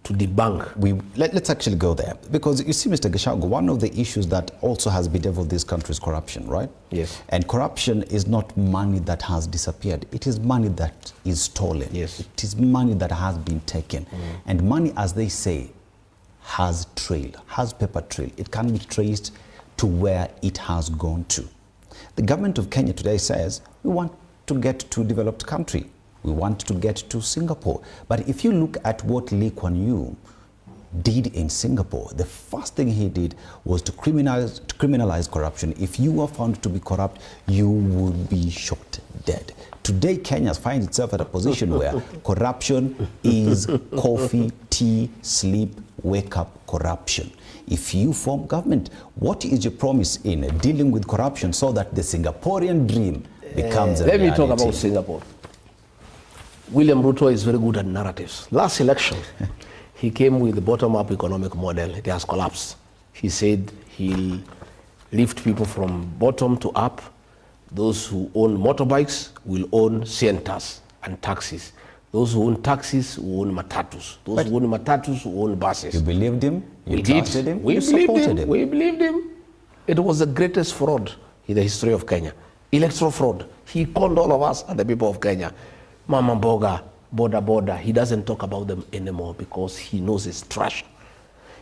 debunk. Let's actually go there. Because you see, Mr. Gachagua, one of the issues that also has bedeviled this country is corruption, right? Yes. And corruption is not money that has disappeared. It is money that is stolen. Yes. It is money that has been taken. And money, as they say, has trail, has paper trail. It can be traced to where it has gone to. The government of Kenya today says, we want to get to developed country. We want to get to Singapore. But if you look at what Lee Kuan Yew did in Singapore, the first thing he did was to criminalize corruption. If you were found to be corrupt, you would be shot dead. Today, Kenya finds itself at a position where corruption is coffee, tea, sleep, wake up corruption. If you form government, what is your promise in dealing with corruption so that the Singaporean dream becomes a reality? Let me talk about Singapore. William Ruto is very good at narratives. Last election, he came with the bottom-up economic model. It has collapsed. He said he'll lift people from bottom to up. Those who own motorbikes will own Sientas and taxis. Those who own taxis will own matatus. Those who own matatus will own buses. You believed him? You trusted him? We you believed supported him. We believed him. It was the greatest fraud in the history of Kenya. Electoral fraud. He conned all of us and the people of Kenya. Mama Mboga, Boda. He doesn't talk about them anymore because he knows it's trash.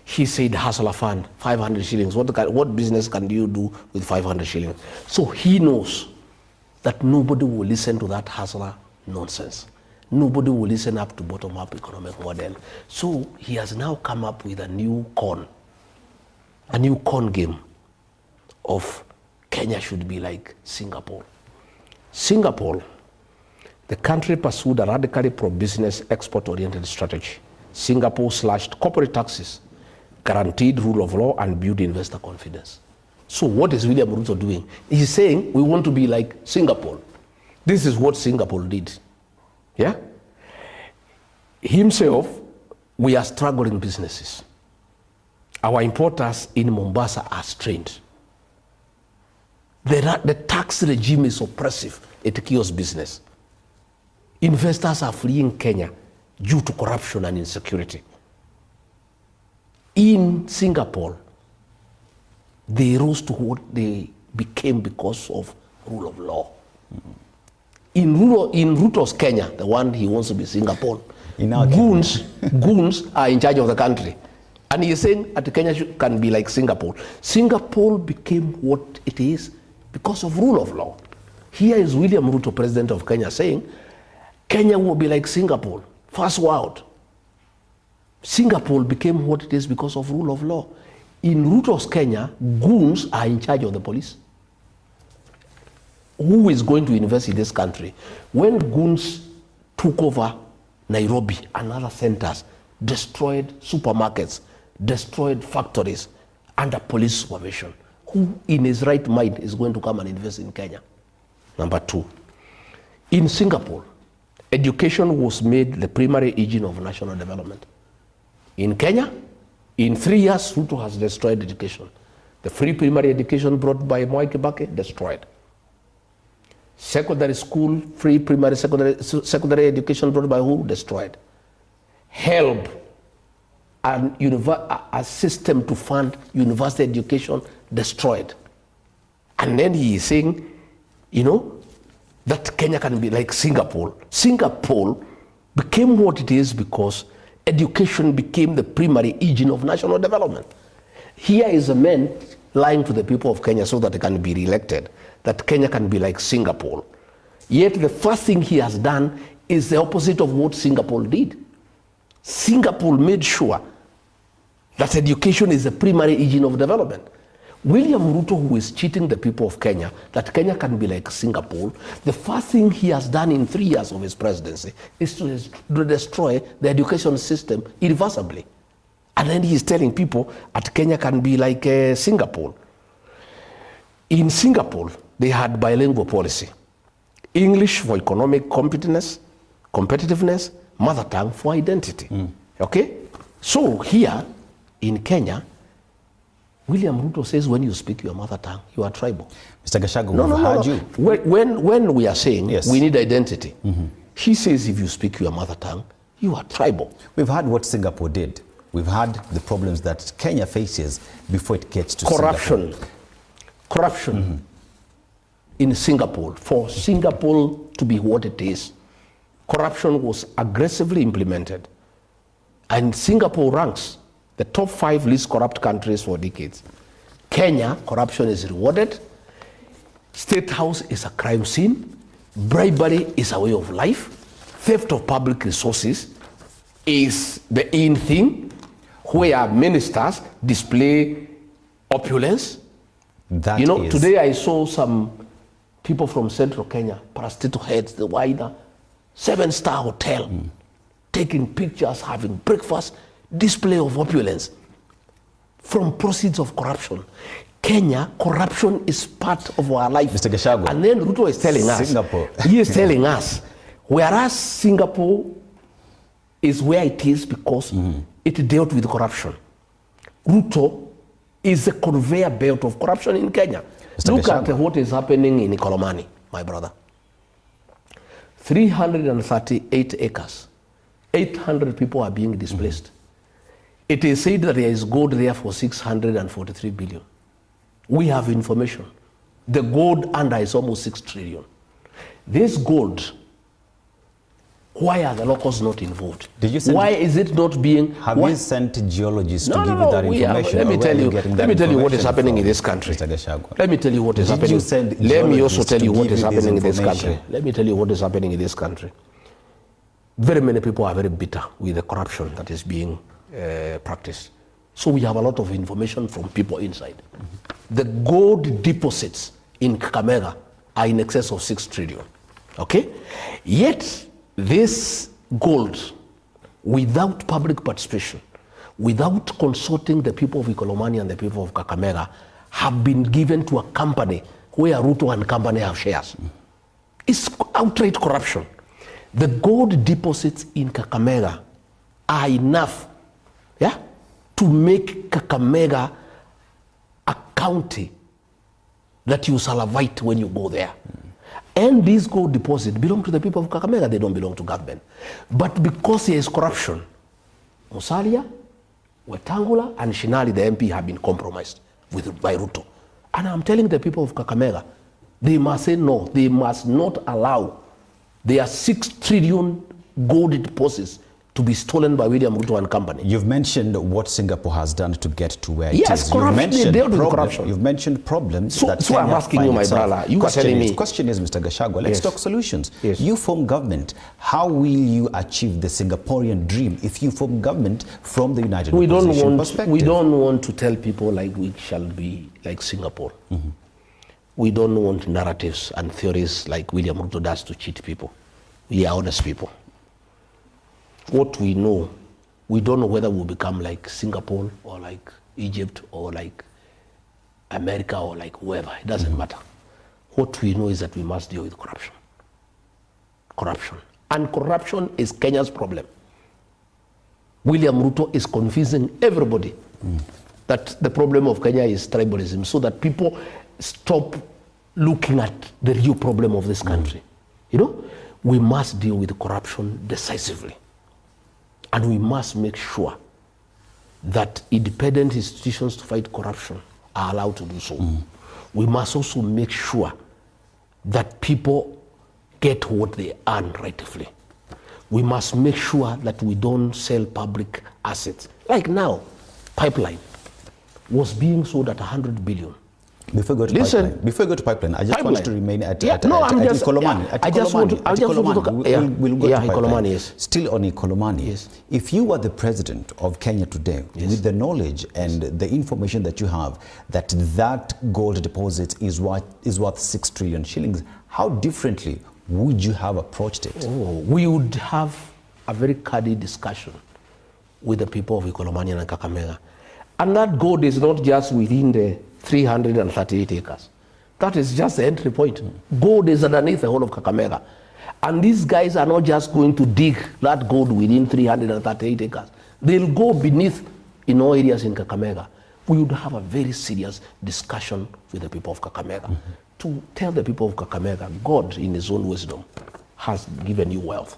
He said, hustler fund, 500 shillings. What business can you do with 500 shillings? So he knows that nobody will listen to that hustler nonsense. Nobody will listen up to bottom-up economic model. So he has now come up with a new con game of Kenya should be like Singapore. Singapore, the country pursued a radically pro-business, export-oriented strategy. Singapore slashed corporate taxes, guaranteed rule of law, and built investor confidence. So what is William Ruto doing? He's saying we want to be like Singapore. This is what Singapore did. Yeah? Himself, we are struggling businesses. Our importers in Mombasa are strained. The tax regime is oppressive. It kills business. Investors are fleeing Kenya due to corruption and insecurity. In Singapore, they rose to what they became because of rule of law. In Ruto's Kenya, the one he wants to be Singapore, goons are in charge of the country. And he is saying that Kenya can be like Singapore. Singapore became what it is because of rule of law. Here is William Ruto, president of Kenya, saying, Kenya will be like Singapore, first world. Singapore became what it is because of rule of law. In Ruto's Kenya, goons are in charge of the police. Who is going to invest in this country? When goons took over Nairobi and other centers, destroyed supermarkets, destroyed factories under police supervision, who in his right mind is going to come and invest in Kenya? Number two, in Singapore, education was made the primary engine of national development. In Kenya, in 3 years, Ruto has destroyed education. The free primary education brought by Mwai Kibaki, destroyed. Secondary school, free primary secondary education brought by who? Destroyed. HELB, a system to fund university education, destroyed. And then he is saying, that Kenya can be like Singapore. Singapore became what it is because education became the primary engine of national development. Here is a man lying to the people of Kenya so that they can be re-elected, that Kenya can be like Singapore. Yet the first thing he has done is the opposite of what Singapore did. Singapore made sure that education is the primary engine of development. William Ruto, who is cheating the people of Kenya, that Kenya can be like Singapore, the first thing he has done in 3 years of his presidency is to destroy the education system irreversibly. And then he is telling people that Kenya can be like Singapore. In Singapore, they had bilingual policy. English for economic competitiveness, mother tongue for identity. Okay? So here in Kenya, William Ruto says when you speak your mother tongue, you are tribal. Mr. Gachagua, we've heard you. When we are saying we need identity, he says if you speak your mother tongue, you are tribal. We've heard what Singapore did. We've had the problems that Kenya faces before it gets to corruption. Singapore. Corruption in Singapore. For Singapore to be what it is, corruption was aggressively implemented. And Singapore ranks the top 5 least corrupt countries for decades. Kenya, corruption is rewarded. State House is a crime scene. Bribery is a way of life. Theft of public resources is the in thing, where ministers display opulence. That you know, is... today I saw some people from central Kenya, parastatal heads, the wider 7-star hotel, taking pictures, having breakfast, display of opulence from proceeds of corruption. Kenya, corruption is part of our life. Mr. Gachagua. And then Ruto is telling Singapore. us, he is telling us, whereas Singapore is where it is because it dealt with corruption. Ruto is a conveyor belt of corruption in Kenya. Mr. Look Gachagua. at what is happening in Ikolomani, my brother. 338 acres. 800 people are being displaced. It is said that there is gold there for 643 billion. We have information. The gold under is almost 6 trillion. This gold, why are the locals not involved? Did you send why is it not being... Have you sent geologists to give you that we have. information? Let me tell you. Let me tell you what is happening in this country. Mr. Gachagua. Let me tell you what is Did happening. you send Let me also geologists tell to you what give is you this happening in this information? country. Let me tell you what is happening in this country. Very many people are very bitter with the corruption that is being practiced. So we have a lot of information from people inside. The gold deposits in Kakamega are in excess of 6 trillion. Okay? Yet, this gold, without public participation, without consulting the people of Ikolomani and the people of Kakamega, have been given to a company where Ruto and company have shares. It's outright corruption. The gold deposits in Kakamega are enough, yeah, to make Kakamega a county that you salivate when you go there. And these gold deposits belong to the people of Kakamega, they don't belong to government. But because there is corruption, Musalia, Wetangula, and Shinali, the MP, have been compromised by Ruto. And I'm telling the people of Kakamega, they must say no, they must not allow their 6 trillion gold deposits to be stolen by William Ruto and company. You've mentioned what Singapore has done to get to where it yes, is. Corruption, they dealt with corruption. You've mentioned problems that So I'm asking you, my brother, you are telling me. The question is, Mr. Gachagua, let's talk solutions. Yes. You form government. How will you achieve the Singaporean dream if you form government from the United Opposition perspective? We don't want to tell people like we shall be like Singapore. We don't want narratives and theories like William Ruto does to cheat people. We are honest people. What we know, we don't know whether we'll become like Singapore or like Egypt or like America or like whoever. It doesn't matter. What we know is that we must deal with corruption. Corruption. And corruption is Kenya's problem. William Ruto is convincing everybody that the problem of Kenya is tribalism, so that people stop looking at the real problem of this country. You know, we must deal with corruption decisively. And we must make sure that independent institutions to fight corruption are allowed to do so. We must also make sure that people get what they earn rightfully. We must make sure that we don't sell public assets. Like now, pipeline was being sold at 100 billion. Before we go to pipeline, I just want to remain at Ikolomani. We'll go to pipeline. Yes. Still on Ikolomani. Yes. If you were the president of Kenya today, with the knowledge and the information that you have, that gold deposit is worth 6 trillion shillings, how differently would you have approached it? We would have a very candid discussion with the people of Ikolomani and Kakamega. And that gold is not just within the 338 acres. That is just the entry point. Gold is underneath the whole of Kakamega. And these guys are not just going to dig that gold within 338 acres. They'll go beneath in all areas in Kakamega. We would have a very serious discussion with the people of Kakamega to tell the people of Kakamega, God in his own wisdom has given you wealth.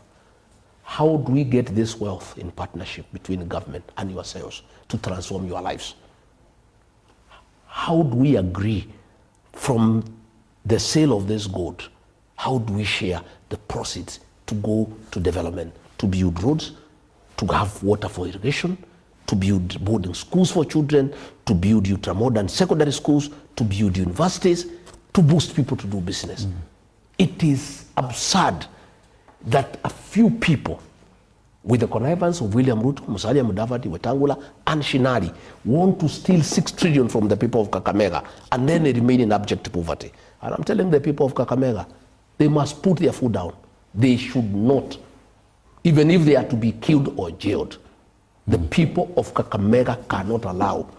How do we get this wealth in partnership between the government and yourselves to transform your lives? How do we agree from the sale of this gold? How do we share the proceeds to go to development, to build roads, to have water for irrigation, to build boarding schools for children, to build ultra-modern secondary schools, to build universities, to boost people to do business? It is absurd that a few people, with the connivance of William Ruto, Musalia Mudavadi, Wetangula, and Shinari, want to steal 6 trillion from the people of Kakamega and then they remain in abject poverty. And I'm telling the people of Kakamega, they must put their foot down. They should not, even if they are to be killed or jailed. The people of Kakamega cannot allow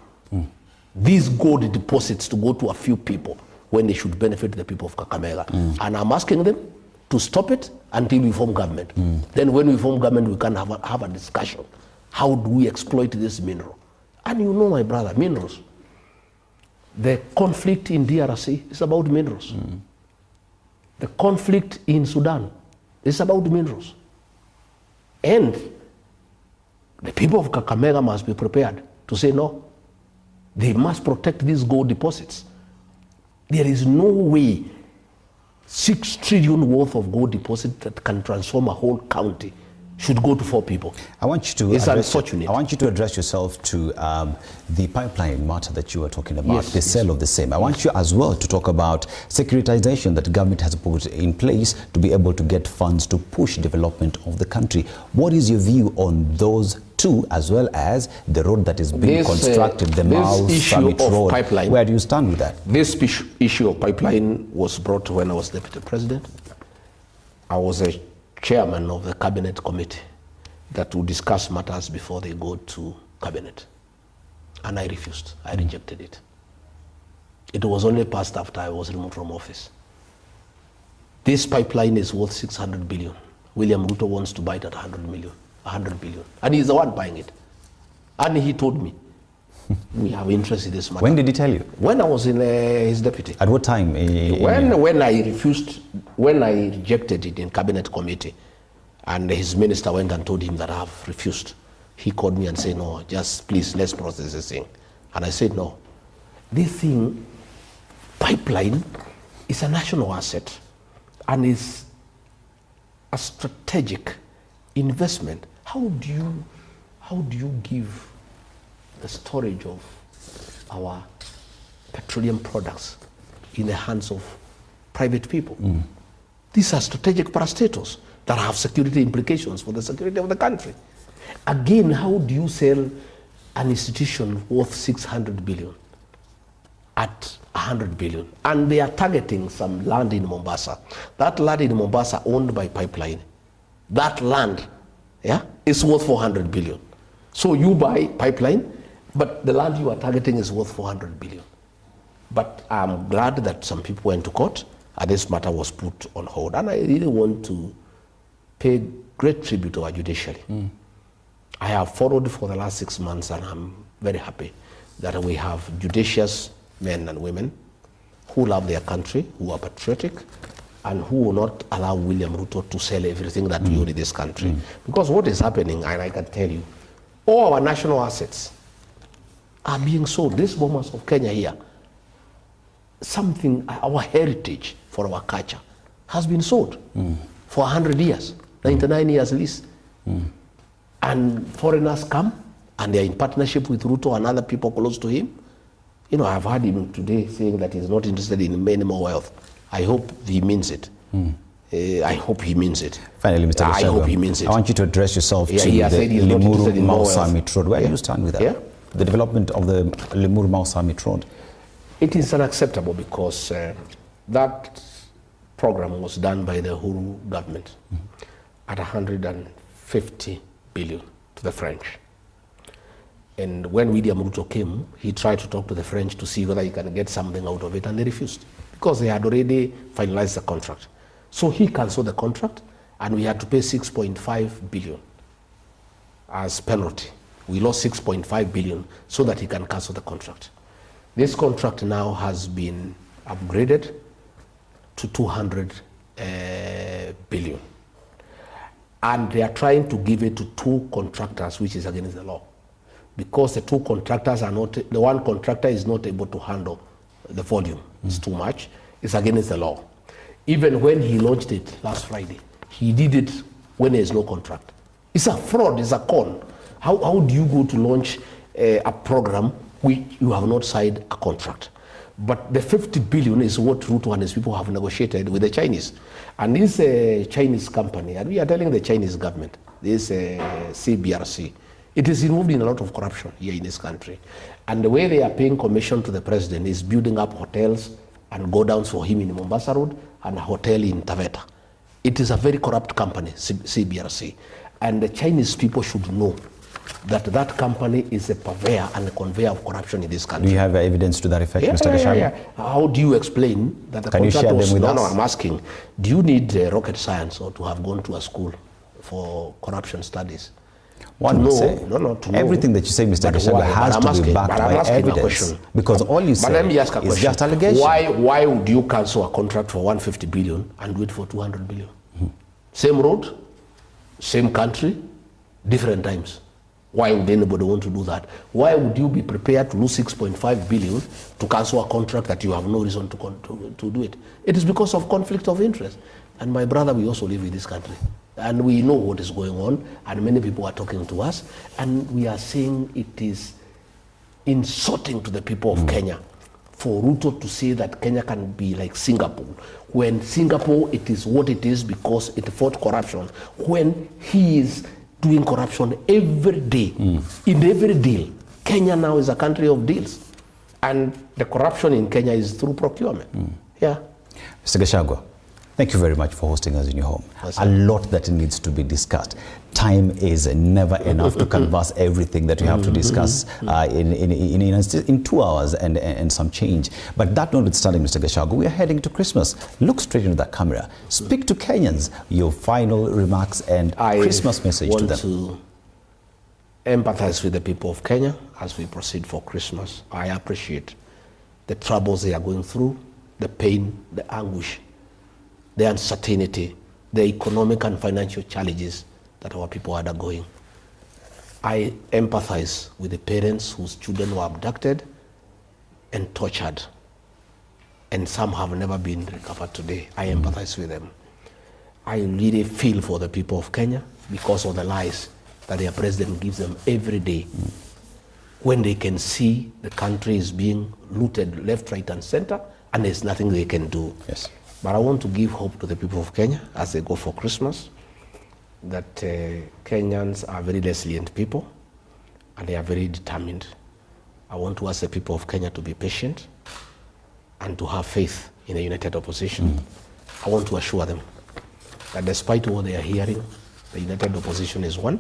these gold deposits to go to a few people when they should benefit the people of Kakamega. And I'm asking them to stop it until we form government. Then when we form government, we can have a discussion. How do we exploit this mineral? And you know, my brother, minerals. The conflict in DRC is about minerals. The conflict in Sudan is about minerals. And the people of Kakamega must be prepared to say no. They must protect these gold deposits. There is no way 6 trillion worth of gold deposit that can transform a whole county should go to 4 people. I want you to it's unfortunate. I want you to address yourself to the pipeline matter that you were talking about, the sale of the same. I want you as well to talk about securitization that government has put in place to be able to get funds to push development of the country. What is your view on those two, as well as the road that is being constructed, the Mau Summit Road? Pipeline, where do you stand with that? This issue of pipeline was brought when I was deputy president. I was a chairman of the cabinet committee that would discuss matters before they go to cabinet. And I refused. I rejected it. It was only passed after I was removed from office. This pipeline is worth 600 billion. William Ruto wants to buy it at 100 billion. And he's the one buying it. And he told me, we have interest in this matter. When did he tell you? When I was in his deputy. At what time? When I refused, when I rejected it in cabinet committee, and his minister went and told him that I have refused, he called me and said, no, just please, let's process this thing. And I said, no, this thing, pipeline, is a national asset and is a strategic investment. How do you give the storage of our petroleum products in the hands of private people? These are strategic parastatals that have security implications for the security of the country. Again, how do you sell an institution worth 600 billion at 100 billion? And they are targeting some land in Mombasa. That land in Mombasa owned by pipeline. That land, is worth 400 billion. So you buy pipeline, but the land you are targeting is worth 400 billion. But I'm glad that some people went to court and this matter was put on hold. And I really want to pay great tribute to our judiciary. I have followed for the last 6 months and I'm very happy that we have judicious men and women who love their country, who are patriotic, and who will not allow William Ruto to sell everything that we own in this country. Because what is happening, and I can tell you, all our national assets are being sold. These bombers of Kenya here, something, our heritage for our culture has been sold for 100 years, 99 years lease. And foreigners come and they're in partnership with Ruto and other people close to him. You know, I've heard him today saying that he's not interested in any more wealth. I hope he means it. I hope he means it. Finally, Mr. Gachagua, I hope he means it. I want you to address yourself to the Limuru Mau Summit Road. Where do you stand with that? The development of the Limuru Mau Summit Road. It is unacceptable because that program was done by the Uhuru government at 150 billion to the French. And when William Ruto came, he tried to talk to the French to see whether he can get something out of it, and they refused because they had already finalized the contract. So he canceled the contract, and we had to pay 6.5 billion as penalty. We lost 6.5 billion so that he can cancel the contract. This contract now has been upgraded to 200 billion. And they are trying to give it to 2 contractors, which is against the law. Because the 2 contractors are not, the one contractor is not able to handle the volume. It's too much. It's against the law. Even when he launched it last Friday, he did it when there is no contract. It's a fraud, it's a con. How do you go to launch a program which you have not signed a contract? But the 50 billion is what Ruto and his people have negotiated with the Chinese. And this Chinese company, and we are telling the Chinese government, this CBRC, it is involved in a lot of corruption here in this country. And the way they are paying commission to the president is building up hotels and go downs for him in Mombasa Road and a hotel in Taveta. It is a very corrupt company, CBRC. And the Chinese people should know that that company is a purveyor and a conveyor of corruption in this country. Do you have evidence to that effect, Mr. Gachagua? Yeah. How do you explain that the Can you share them with us? No, I'm asking. Do you need rocket science or to have gone to a school for corruption studies? One would say, everything that you say, Mr. Gachagua, has to be backed by evidence. Because all you say is just allegation. Why would you cancel a contract for 150 billion and do it for 200 billion? Same road, same country, different times. Why would anybody want to do that? Why would you be prepared to lose 6.5 billion to cancel a contract that you have no reason to do it? It is because of conflict of interest. And my brother, we also live in this country. And we know what is going on, and many people are talking to us, and we are saying it is insulting to the people of Kenya for Ruto to say that Kenya can be like Singapore. When Singapore, it is what it is because it fought corruption. When he is doing corruption every day, in every deal. Kenya now is a country of deals. And the corruption in Kenya is through procurement. Yeah. Mr. Gachagua, thank you very much for hosting us in your home. A lot that needs to be discussed. Time is never enough to canvas everything that we have to discuss in 2 hours and some change. But that notwithstanding, Mr. Gachagua, we are heading to Christmas. Look straight into that camera. Speak to Kenyans, your final remarks and Christmas message to them. I want to empathize with the people of Kenya as we proceed for Christmas. I appreciate the troubles they are going through, the pain, the anguish, the uncertainty, the economic and financial challenges that our people are undergoing. I empathize with the parents whose children were abducted and tortured, and some have never been recovered today. I empathize with them. I really feel for the people of Kenya because of the lies that their president gives them every day. When they can see the country is being looted left, right, and center, and there's nothing they can do. Yes. But I want to give hope to the people of Kenya as they go for Christmas, that Kenyans are very resilient people and they are very determined. I want to ask the people of Kenya to be patient and to have faith in the united opposition. I want to assure them that despite what they are hearing, the united opposition is one,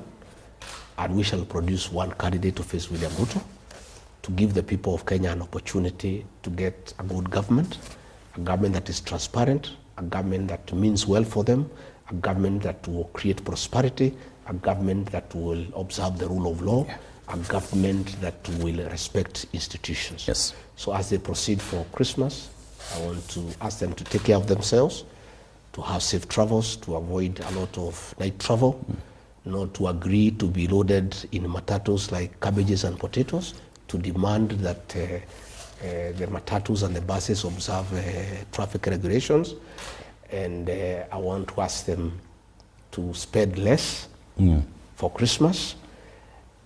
and we shall produce one candidate to face William Ruto, to give the people of Kenya an opportunity to get a good government, a government that is transparent, a government that means well for them, a government that will create prosperity, a government that will observe the rule of law, a government that will respect institutions. Yes. So as they proceed for Christmas, I want to ask them to take care of themselves, to have safe travels, to avoid a lot of night travel, not to agree to be loaded in matatus like cabbages and potatoes, to demand that the matatus and the buses observe traffic regulations. And I want to ask them to spend less for Christmas,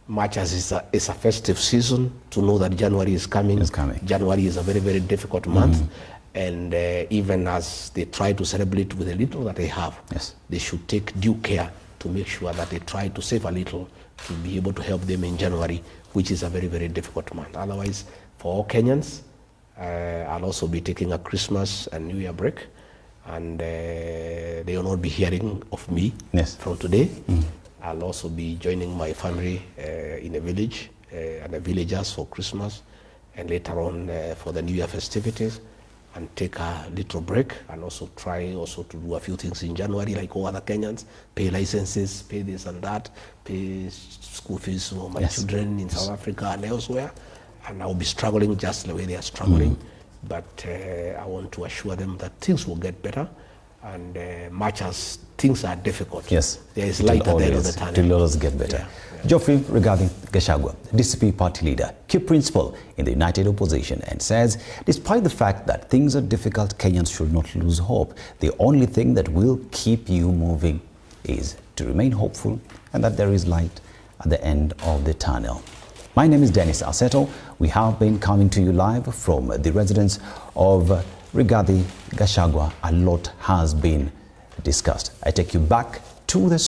much as it's a festive season, to know that January is coming. January is a very, very difficult month. And even as they try to celebrate with the little that they have, they should take due care to make sure that they try to save a little to be able to help them in January, which is a very, very difficult month. Otherwise, for all Kenyans, I'll also be taking a Christmas and New Year break, and they will not be hearing of me from today. I'll also be joining my family in a village and the villagers for Christmas, and later on for the New Year festivities, and take a little break, and also try also to do a few things in January like all other Kenyans, pay licenses, pay this and that, pay school fees for my children in South Africa and elsewhere. And I'll be struggling just the way they are struggling. But I want to assure them that things will get better, and much as things are difficult, there is light at the end of the tunnel. It will always get better. Geoffrey Rigathi Gachagua, DCP party leader, key principal in the united opposition, and says, despite the fact that things are difficult, Kenyans should not lose hope. The only thing that will keep you moving is to remain hopeful, and that there is light at the end of the tunnel. My name is Dennis Aseto. We have been coming to you live from the residence of Rigathi Gachagua. A lot has been discussed. I take you back to the